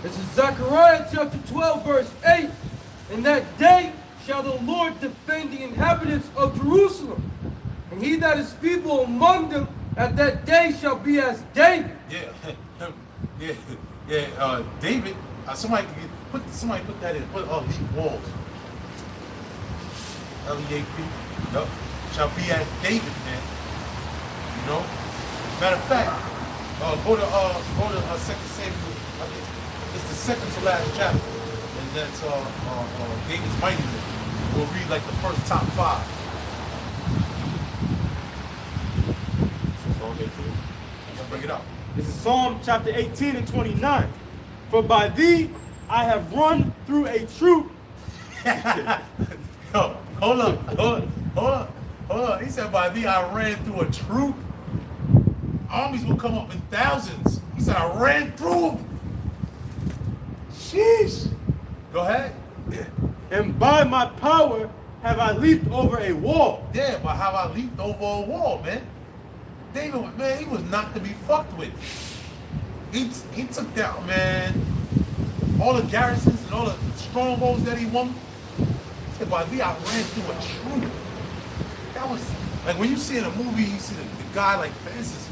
This is Zechariah chapter 12, verse 8. In that day shall the Lord defend the inhabitants of Jerusalem, and he that is feeble among them at that day shall be as David. David. Somebody put that in. Put leap walls. L-E-A-P. Yup. Shall be as David, man. You know. Matter of fact, go to 2 Samuel. It's the second to last chapter, and that's David's mighty men. We'll read like the first top 5. Psalm 18. Let's bring it up. This is Psalm chapter 18 and 29. For by thee I have run through a troop. Yo, hold up. He said, by thee I ran through a troop. Armies will come up in thousands. He said, I ran through them. Sheesh. Go ahead. And by my power have I leaped over a wall. Yeah, but how I leaped over a wall, man. David, man, he was not to be fucked with. He took down, man, all the garrisons and all the strongholds that he won. Said, by me, I ran through a troop. That was, like, when you see in a movie, you see the guy, like, for instance,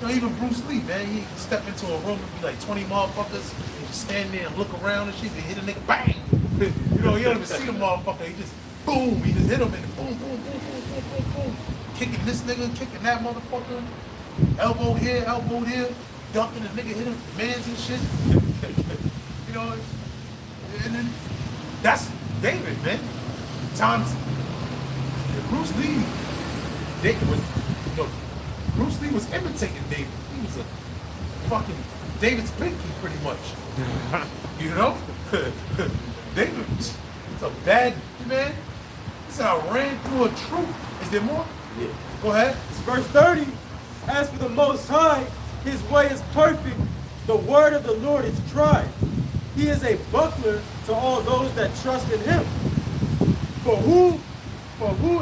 you know, even Bruce Lee, man, he step into a room and be like 20 motherfuckers, and you stand there and look around and shit, and hit a nigga, bang! You know, you don't even see the motherfucker, he just, boom, he just hit him, and boom, boom, boom, boom, boom, boom, boom. Kicking this nigga, kicking that motherfucker, elbow here, elbow there, ducking the nigga, hit him, mans and shit. You know, and then, that's David, man. Times, Bruce Lee, David was, you know, Bruce Lee was imitating David. He was a fucking David's pinky, pretty much. You know? David was a bad man. He said, I ran through a troop. Is there more? Yeah. Go ahead. It's verse 30. As for the Most High, his way is perfect. The word of the Lord is tried. He is a buckler to all those that trust in him. For who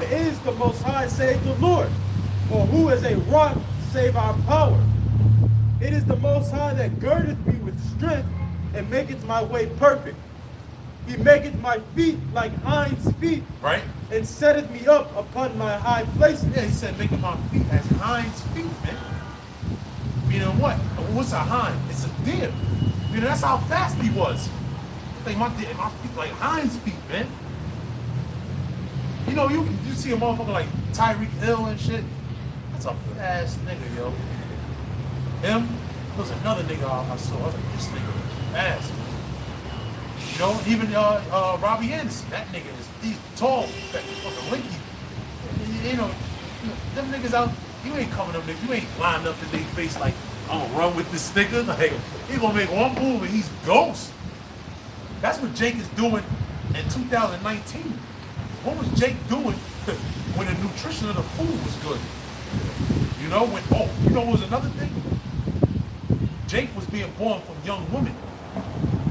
is the Most High save the Lord? Or who is a rock save our power? It is the Most High that girdeth me with strength and maketh my way perfect. He maketh my feet like hinds' feet, Right? and setteth me up upon my high places. Yeah, he said, making my feet as hinds feet, man. Meaning what? What's a hind? It's a deer. Meaning that's how fast he was. Like my feet like hinds feet, man. You know, you see a motherfucker like Tyreek Hill and shit. That's a fast nigga, yo. Him, there was another nigga I saw. I was like, this nigga is fast, man. You know, even Robbie Anderson, that nigga he's tall, fucking lanky. You know, them niggas out, you ain't coming up there, you ain't lined up in their face like, I'm gonna run with this nigga. Like, he gonna make one move and he's ghost. That's what Jake is doing in 2019. What was Jake doing when the nutrition of the food was good? You know, you know what was another thing? Jake was being born from young women.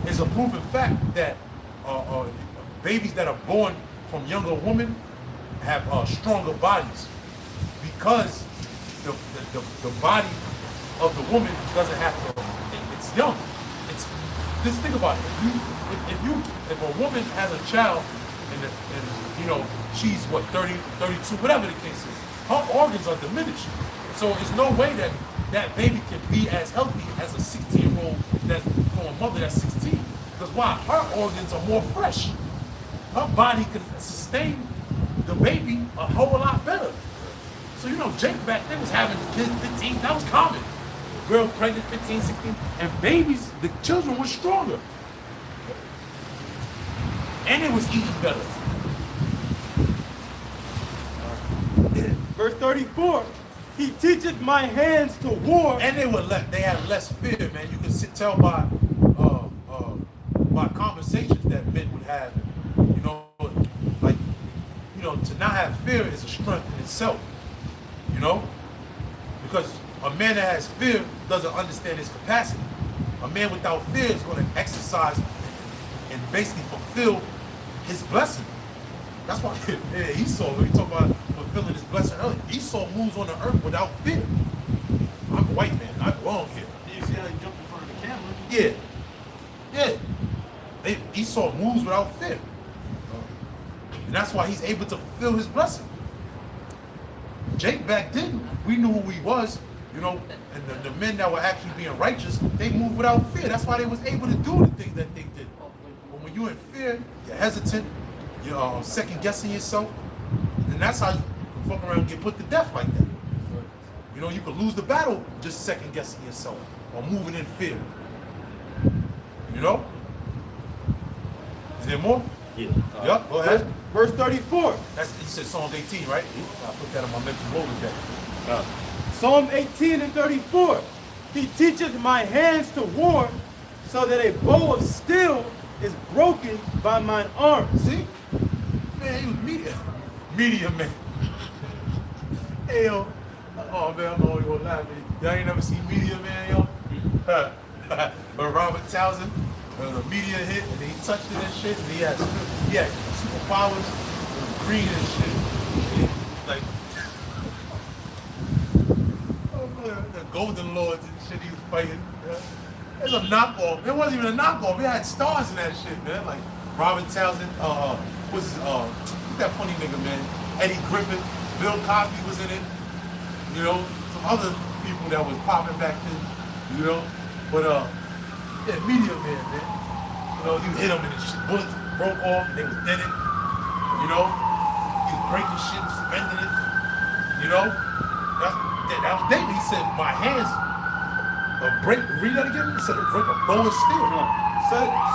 It's a proven fact that babies that are born from younger women have stronger bodies because the body of the woman doesn't have to. It's young. Just think about it. If a woman has a child and you know she's what 30, 32, whatever the case is, her organs are diminished. So there's no way that that baby can be as healthy as a 16-year-old that's from a mother that's 16. Because why? Her organs are more fresh. Her body can sustain the baby a whole lot better. So you know, Jake back then was having kids 15. That was common. Girl pregnant 15, 16, and babies, the children were stronger. And it was eating better. Verse 34, he teacheth my hands to war. And they had less fear, man. You can tell by conversations that men would have. You know, like, you know, to not have fear is a strength in itself. You know? Because a man that has fear doesn't understand his capacity. A man without fear is going to exercise and basically fulfill his blessing. That's why Esau, when you talk about fulfilling his blessing earlier, Esau moves on the earth without fear. I'm a white man, I belong here. Did you see how he jumped in front of the camera? Yeah. Yeah. Esau moves without fear. And that's why he's able to fulfill his blessing. Jake back then, we knew who he was, you know, and the men that were actually being righteous, they moved without fear. That's why they was able to do the things that they did. But when you're in fear, you're hesitant, you're second guessing yourself, and that's how you fuck around and get put to death like that. You know, you could lose the battle just second guessing yourself or moving in fear. You know? Is there more? Yeah. Yep, go ahead. Verse 34. That's, you said Psalms 18, right? I put that on my mental Rolodex. Psalm 18 and 34. He teacheth my hands to war, so that a bow of steel is broken by mine arms. See? Man, he was media. Media, man. Hey, yo. Oh, man, I'm only gonna laugh, man. Y'all ain't never seen Media, man, yo? But Robert Townsend, The media hit, and he touched it and shit, and he had superpowers, and green and shit. And he, like, the Golden Lords and shit he was fighting. It was a knockoff. It wasn't even a knockoff. It had stars in that shit, man. Like Robin Townsend, what's that funny nigga, man? Eddie Griffin, Bill Cosby was in it. You know, some other people that was popping back then. You know, but yeah, media man. You know, you hit them and the shit, bullets broke off and they was dead it. You know, he was breaking shit, bending it. You know, that was David. He said, my hands break. Read that again. He said, break a bow of steel.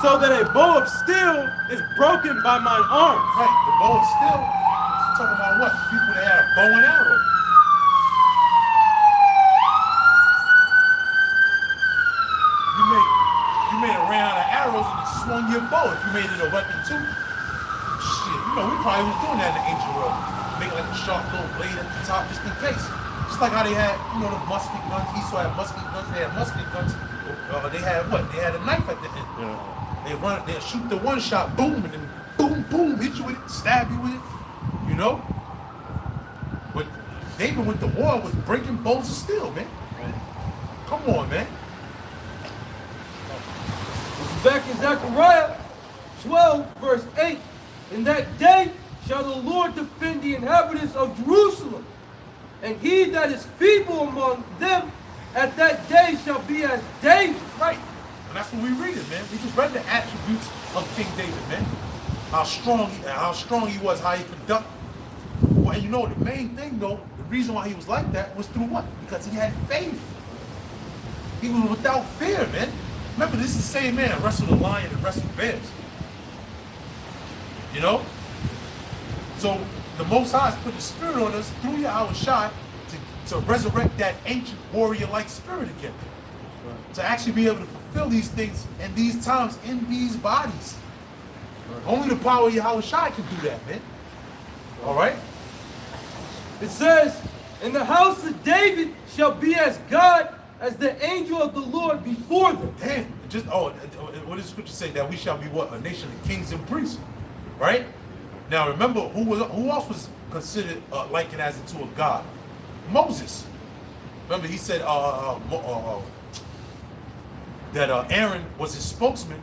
So that a bow of steel is broken by my arms. Right, the bow of steel. Talking about what? People that had a bow and arrow. You made a round of arrows and it swung your bow. If you made it a weapon too, shit, you know, we probably was doing that in the ancient world. Make like a sharp little blade at the top just in case. Just like how they had, you know, the musket guns. Esau had musket guns. They had musket guns. They had what? They had a knife at the end. Yeah. They shoot the one shot, boom, and then boom, boom, hit you with it, stab you with it. You know. But David went to war with breaking bows of steel, man. Come on, man. Back in Zechariah 12, verse 8. In that day shall the Lord defend the inhabitants of Jerusalem, and he that is feeble among them at that day shall be as David. Right. And that's what we read it, man. We just read the attributes of King David, man. How strong he was, how he conducted. Well, and you know, the main thing, though, the reason why he was like that was through what? Because he had faith. He was without fear, man. Remember, this is the same man that wrestled a lion and wrestled bears. You know? So, the Most High has put the spirit on us through Yahweh Shai to resurrect that ancient warrior-like spirit again. Right. To actually be able to fulfill these things in these times, in these bodies. Right. Only the power of Yahweh Shai can do that, man. All right? It says, and the house of David shall be as God, as the angel of the Lord before them. Damn, what does the scripture say? That we shall be what? A nation of kings and priests, right? Now remember, who else was considered likened as into a god? Moses. Remember, he said that Aaron was his spokesman,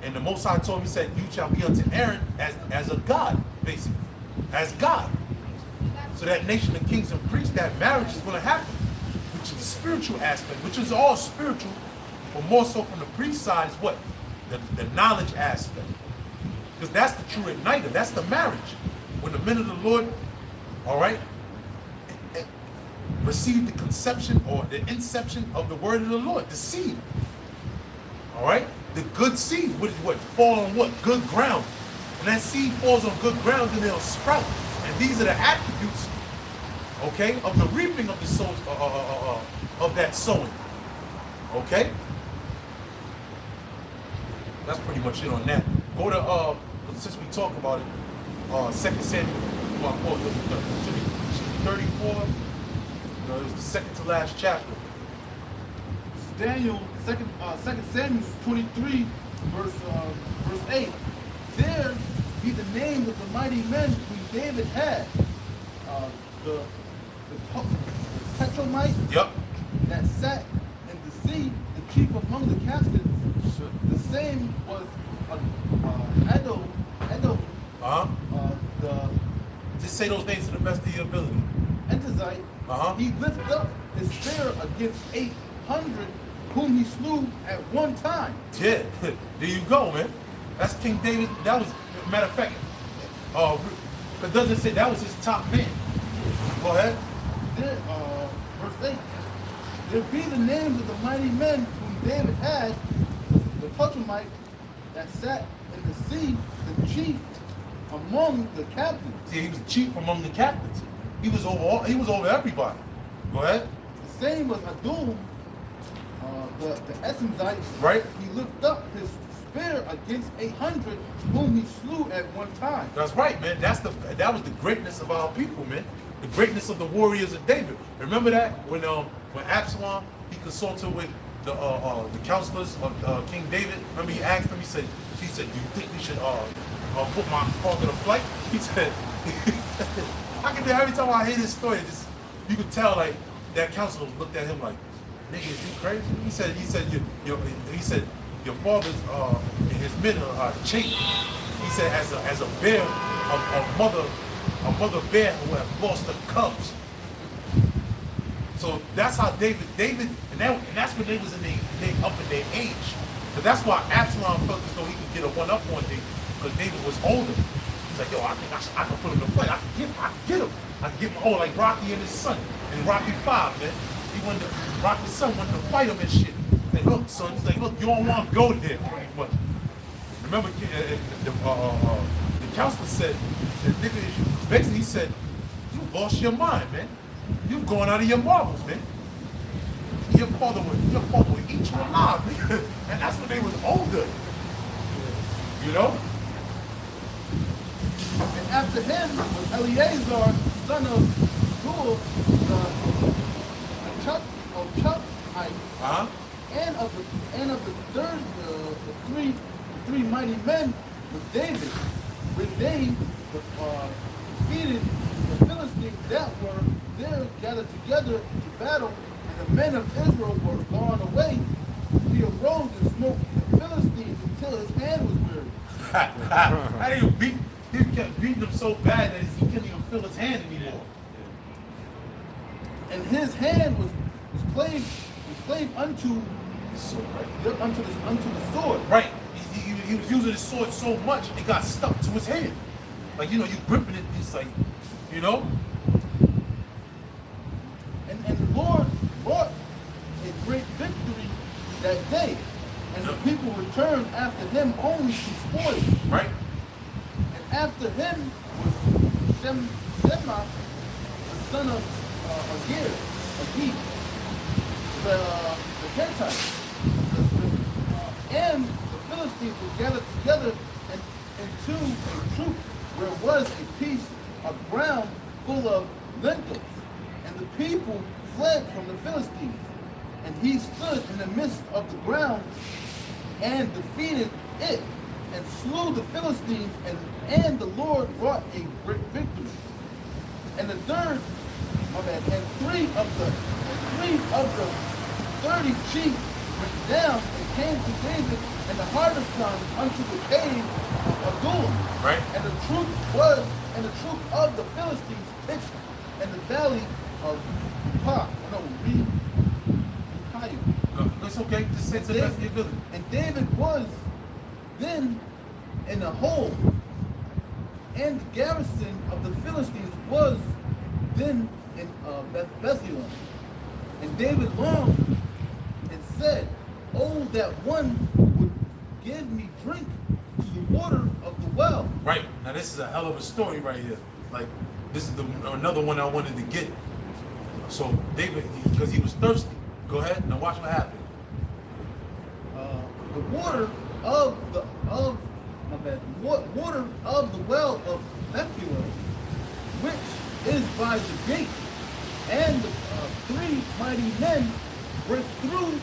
and the Most High told him, he said, you shall be unto Aaron as a god, basically, as God. So that nation of kings and priests, that marriage is going to happen. Which is the spiritual aspect, which is all spiritual, but more so from the priest side is what? The knowledge aspect. Because that's the true igniter, that's the marriage. When the men of the Lord, all right, receive the conception or the inception of the word of the Lord, the seed. All right? The good seed, which is what? Fall on what? Good ground. When that seed falls on good ground, then it'll sprout. And these are the attributes, okay, of the reaping of the soul, of that sowing. Okay? That's pretty much it on that. Go to, since we talk about it, 2 Samuel, it should be 34. You know, it was the second to last chapter. Daniel, 2 Samuel 23, verse 8. There be the names of the mighty men whom David had. The Tetromite, Yep. that sat in the sea, the chief among the captains. The same was Edom. Just say those names to the best of your ability. Entezite. He lifted up his spear against 800 whom he slew at one time. Yeah, there you go, man. That's King David. That was, matter of fact, it doesn't say that was his top man. Go ahead. There, verse 8. There be the names of the mighty men whom David had, the Tetromite that sat in the sea, the chief among the captains. See, he was chief among the captains. He was over everybody. Go ahead. The same was Adum, the Esemite. Right. He lifted up his spear against 800 whom he slew at one time. That's right, man. That was the greatness of our people, man. The greatness of the warriors of David. Remember that when Absalom, he consulted with the counselors of King David. Remember, he asked him. He said, "Do you think we should put my father to flight?" He said, "I can do every time I hear this story, you could tell like that counselor looked at him like, nigga, is you crazy?" He said, your father's and his men are chained. He said, as a bear, a mother bear who had lost her cubs. So that's how David, and that's when they was up in their age. But that's why Absalom felt as though he could get a one up on David, because David was older. He's like, yo, I think I can put him to fight. I can get him. I can get him. Oh, like Rocky and his son in Rocky 5, man. Rocky's son wanted to fight him and shit. He's like, look, son. He's like, look, you don't want to go there, pretty much. Remember, the counselor said, basically he said, you lost your mind, man. You've gone out of your marbles, man. Your father would eat you alive, man. And that's when they was older. You know? And after him was Eleazar, son of Joel, of Chuckite, and of the third, the three mighty men was David, when they defeated the Philistines that were there gathered together to battle, and the men of Israel were gone away. He arose and smote the Philistines until his hand was weary. He kept beating them so bad that he couldn't even feel his hand anymore. And his hand was clave unto His sword, right? unto the sword. Right. He was using his sword so much it got stuck to his hand. Like, you gripping it, it's like, And the Lord brought a great victory that day. And the people returned after him only to spoil. Right. And after him was Shema, the son of Agir, the Hittite. And the Philistines were gathered together into a troop where was a piece of ground full of lentils. And the people fled from the Philistines. And he stood in the midst of the ground and defeated it and slew the Philistines, and the Lord wrought a great victory. And three of the 30 chiefs went down and came to David and the harvest time unto the cave of Adullam. Right. And the troop of the Philistines pitched in the valley of It's okay. Just say to the best of your ability. And David was then in a hole, and the garrison of the Philistines was then in Bethlehem. And David longed and said, "Oh, that one would give me drink to the water of the well." Right. Now this is a hell of a story right here. Like, this is another one I wanted to get. So David, because he was thirsty. Go ahead. Now watch what happened. The water of the well of Bethlehem, which is by the gate, and the three mighty men went through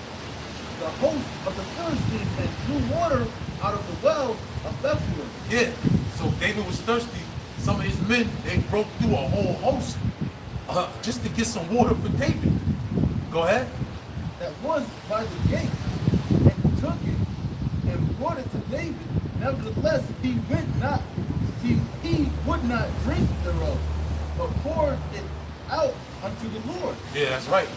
the host of the Philistines and drew water out of the well of Bethlehem. Yeah. So David was thirsty. Some of his men, they broke through a whole host just to get some water for David. Go ahead. That was by the gate, and took it and brought it to David. Nevertheless, he would not drink thereof, but poured it out unto the Lord. Yeah, that's right.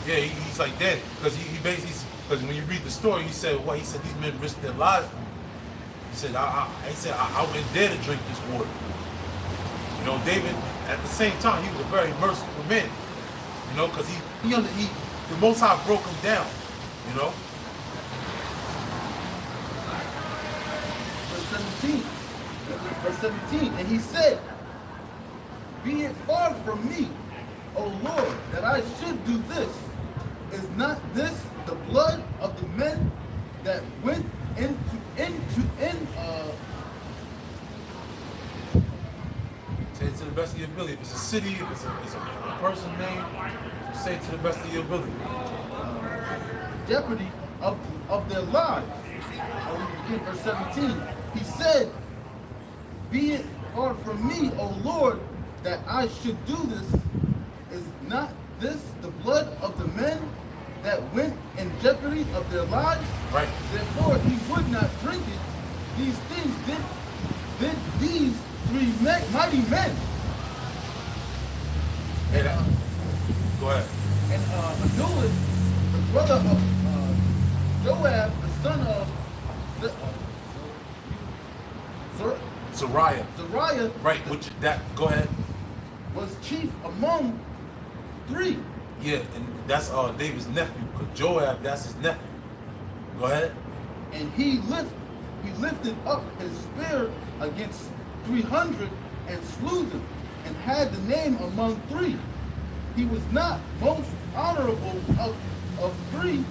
Yeah, he's like that because he basically, because when you read the story, he said these men risked their lives for me. He said I went there to drink this water. David at the same time he was a very merciful man. Because the Most High broke him down. Verse 17, and he said, "Be it far from me, O Lord, that I should do this. Is not this the blood of the men that went in?" Say it to the best of your ability. If it's a city, if it's a person name, say it to the best of your ability. jeopardy of their lives. And we begin verse 17. He said, "Be it far from me, O Lord, that I should do this. Is not this the blood of the men that went in jeopardy of their lives?" Right. Therefore he would not drink it. These things did these three mighty men. And, go ahead. And Anulis, the brother of Joab, the son of Zariah. Right, which that, go ahead. was chief among three. Yeah, and that's David's nephew, because Joab, that's his nephew. Go ahead. And he lifted up his spear against 300 and slew them, and had the name among three. He was not most honorable of three,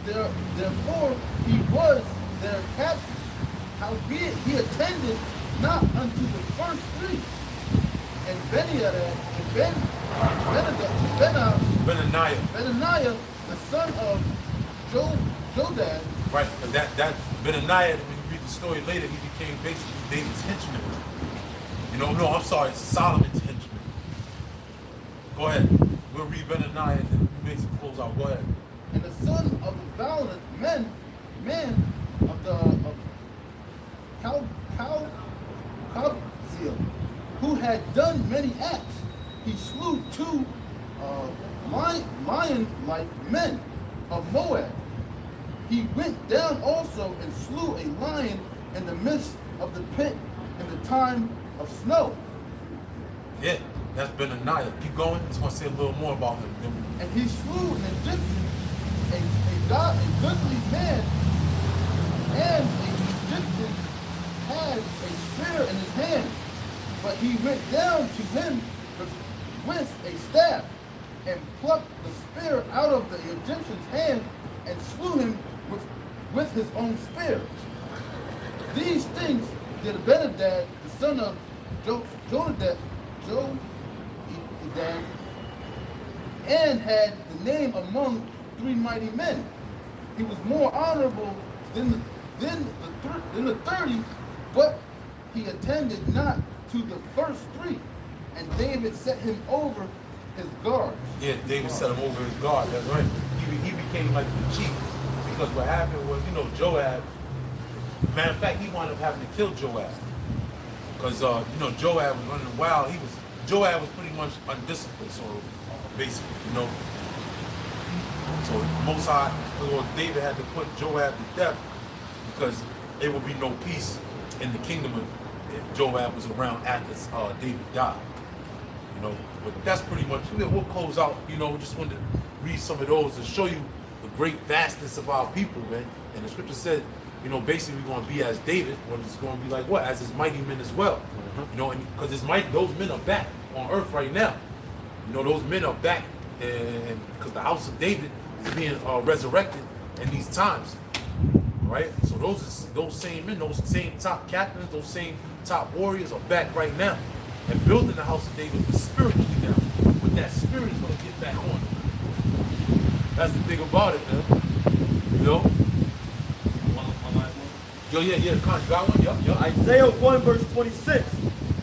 therefore he was their captain. Howbeit he attended not unto the first three. And Benaniah, the son of Jodad. Right, because that Benaniah, when you read the story later, he became basically David's henchman. No, I'm sorry, Solomon's henchman. Go ahead. We'll read Benaniah and then we make some close out. Go ahead. And the son of the valiant man of Calziel, who had done many acts, he slew two lion-like men of Moab. He went down also and slew a lion in the midst of the pit in the time of snow. Yeah, that's Benaniah. Keep going. I just want to say a little more about him. And he slew an Egyptian, a goodly man, and an Egyptian had a spear in his hand. But he went down to him with a staff, and plucked the spear out of the Egyptian's hand, and slew him with his own spear. These things did Abinadab, the son of Jonadab, and had the name among three mighty men. He was more honorable than the 30, but he attended not to the first three. And David set him over his guards. Yeah, David set him over his guard. That's right. He became like the chief. Because what happened was, Joab, matter of fact, he wound up having to kill Joab. Because, Joab was running wild. Joab was pretty much undisciplined, so basically, So Most High, Lord David had to put Joab to death because there would be no peace in the kingdom if Joab was around after David died. But that's pretty much, we'll close out, just wanted to read some of those to show you the great vastness of our people, man. And the scripture said, basically we're going to be as David, but it's going to be like what? As his mighty men as well. And because those men are back on earth right now. Those men are back, and because the house of David is being resurrected in these times. Right? So those same men, those same top captains, those same top warriors are back right now. And building the house of David spiritually now. But that spirit is going to get back on. That's the thing about it, man. One last one. Yeah. Con, you got one? Yep. Isaiah 1 verse 26.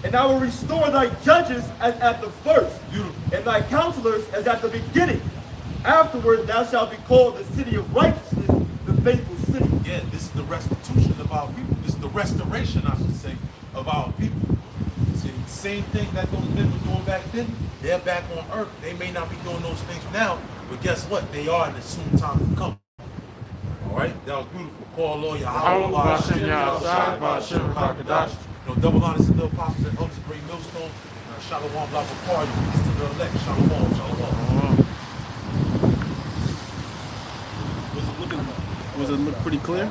And I will restore thy judges as at the first, Beautiful. and thy counselors as at the beginning. Afterward thou shalt be called the city of righteousness, the faithful city. Yeah, this is the restitution of our people. This is the restoration, I should say, of our people. See, the same thing that those men were doing back then, they're back on earth. They may not be doing those things now, but guess what? They are in the soon time to come. All right? That was beautiful. Call lawyer. Double honors to the apostles and elders, great millstone. Shalom, blah, blah, peace to the elect. Shalom. Was it pretty clear?